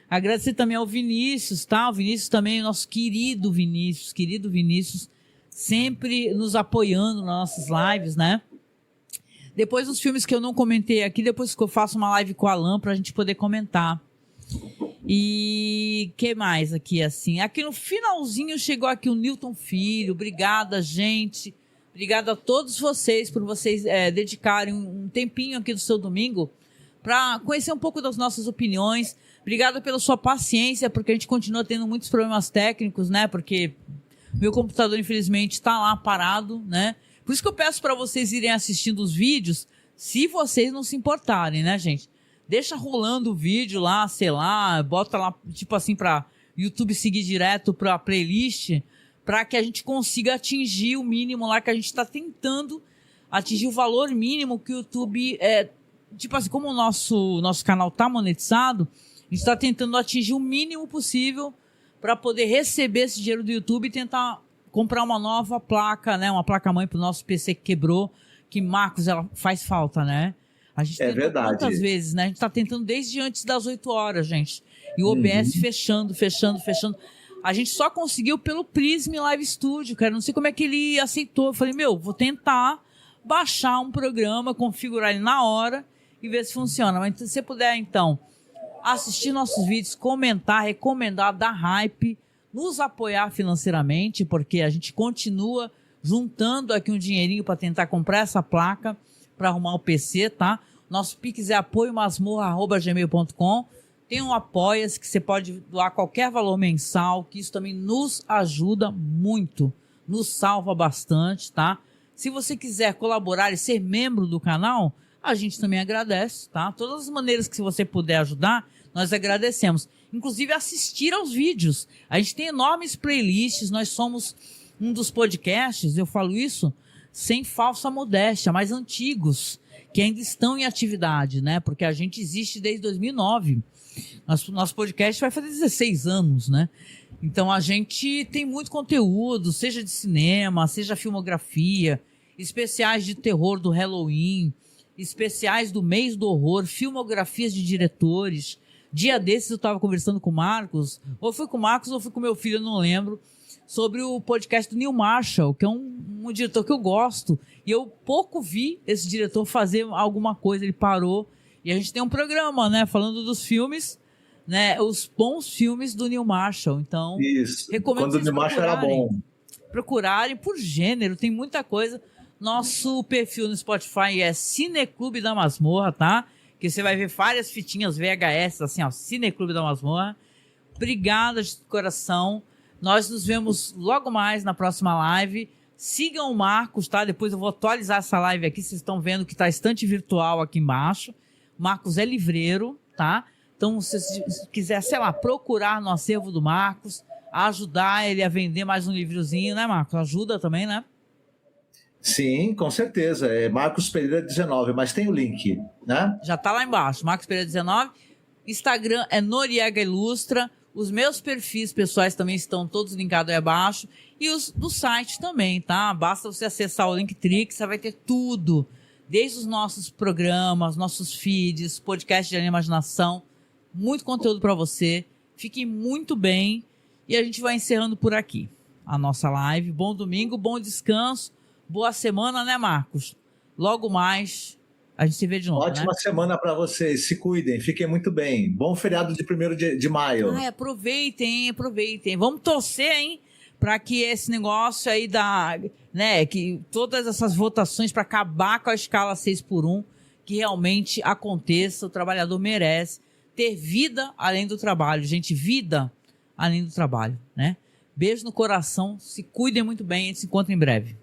Agradecer também ao Vinícius, tá? O Vinícius também, nosso querido Vinícius, sempre nos apoiando nas nossas lives, né? Depois dos filmes que eu não comentei aqui, depois que eu faço uma live com o Alan pra gente poder comentar. E que mais aqui, assim? Aqui no finalzinho chegou aqui o Newton Filho. Obrigada, gente. Obrigada a todos vocês por vocês dedicarem um tempinho aqui do seu domingo para conhecer um pouco das nossas opiniões. Obrigada pela sua paciência, porque a gente continua tendo muitos problemas técnicos, né? Porque meu computador, infelizmente, está lá parado, né? Por isso que eu peço para vocês irem assistindo os vídeos, se vocês não se importarem, né, gente? Deixa rolando o vídeo lá, sei lá, bota lá, tipo assim, para YouTube seguir direto para a playlist, para que a gente consiga atingir o mínimo lá, que a gente está tentando atingir o valor mínimo que o YouTube... tipo assim, como o nosso canal tá monetizado, a gente está tentando atingir o mínimo possível para poder receber esse dinheiro do YouTube e tentar comprar uma nova placa, né? Uma placa-mãe para o nosso PC que quebrou, que, Marcos, ela faz falta, né? A gente tentou quantas vezes, né? A gente está tentando desde antes das 8 horas, gente. E o OBS fechando. A gente só conseguiu pelo Prism Live Studio, cara. Não sei como é que ele aceitou. Eu falei, vou tentar baixar um programa, configurar ele na hora e ver se funciona. Mas se você puder, então, assistir nossos vídeos, comentar, recomendar, dar hype, nos apoiar financeiramente, porque a gente continua juntando aqui um dinheirinho para tentar comprar essa placa, para arrumar o PC, tá? Nosso Pix é apoiomasmorra@gmail.com. Tem um Apoia-se que você pode doar qualquer valor mensal, que isso também nos ajuda muito, nos salva bastante, tá? Se você quiser colaborar e ser membro do canal, a gente também agradece, tá? Todas as maneiras que você puder ajudar, nós agradecemos. Inclusive assistir aos vídeos. A gente tem enormes playlists, nós somos um dos podcasts, eu falo isso sem falsa modéstia, mais antigos, que ainda estão em atividade, né? Porque a gente existe desde 2009. Nosso podcast vai fazer 16 anos, né? Então a gente tem muito conteúdo, seja de cinema, seja filmografia, especiais de terror do Halloween, especiais do mês do horror, filmografias de diretores. Dia desses eu estava conversando com o Marcos, ou foi com o Marcos ou foi com meu filho, eu não lembro, sobre o podcast do Neil Marshall, que é um diretor que eu gosto, e eu pouco vi esse diretor fazer alguma coisa, ele parou, e a gente tem um programa, né, falando dos filmes, né, os bons filmes do Neil Marshall, então... Isso, recomendo quando o Neil Marshall era bom. Procurarem por gênero, tem muita coisa. Nosso perfil no Spotify é Cineclube da Masmorra, tá? Que você vai ver várias fitinhas VHS, assim, ó, Cineclube da Masmorra. Obrigada de coração. Nós nos vemos logo mais na próxima live. Sigam o Marcos, tá? Depois eu vou atualizar essa live aqui. Vocês estão vendo que tá estante virtual aqui embaixo. Marcos é livreiro, tá? Então, se você quiser, sei lá, procurar no acervo do Marcos, ajudar ele a vender mais um livrozinho, né, Marcos? Ajuda também, né? Sim, com certeza. É Marcos Pereira 19, mas tem o link, né? Já tá lá embaixo, Marcos Pereira 19. Instagram é Noriega Ilustra. Os meus perfis pessoais também estão todos linkados aí abaixo. E os do site também, tá? Basta você acessar o Linktree, que você vai ter tudo. Desde os nossos programas, nossos feeds, podcast de imaginação. Muito conteúdo para você. Fiquem muito bem. E a gente vai encerrando por aqui a nossa live. Bom domingo, bom descanso. Boa semana, né, Marcos? Logo mais, a gente se vê de novo, Ótima semana para vocês. Se cuidem, fiquem muito bem. Bom feriado de 1º de maio. Ai, aproveitem. Vamos torcer, hein? Para que esse negócio aí né, que todas essas votações para acabar com a escala 6x1, que realmente aconteça. O trabalhador merece ter vida além do trabalho. Gente, vida além do trabalho, né? Beijo no coração. Se cuidem muito bem. A gente se encontra em breve.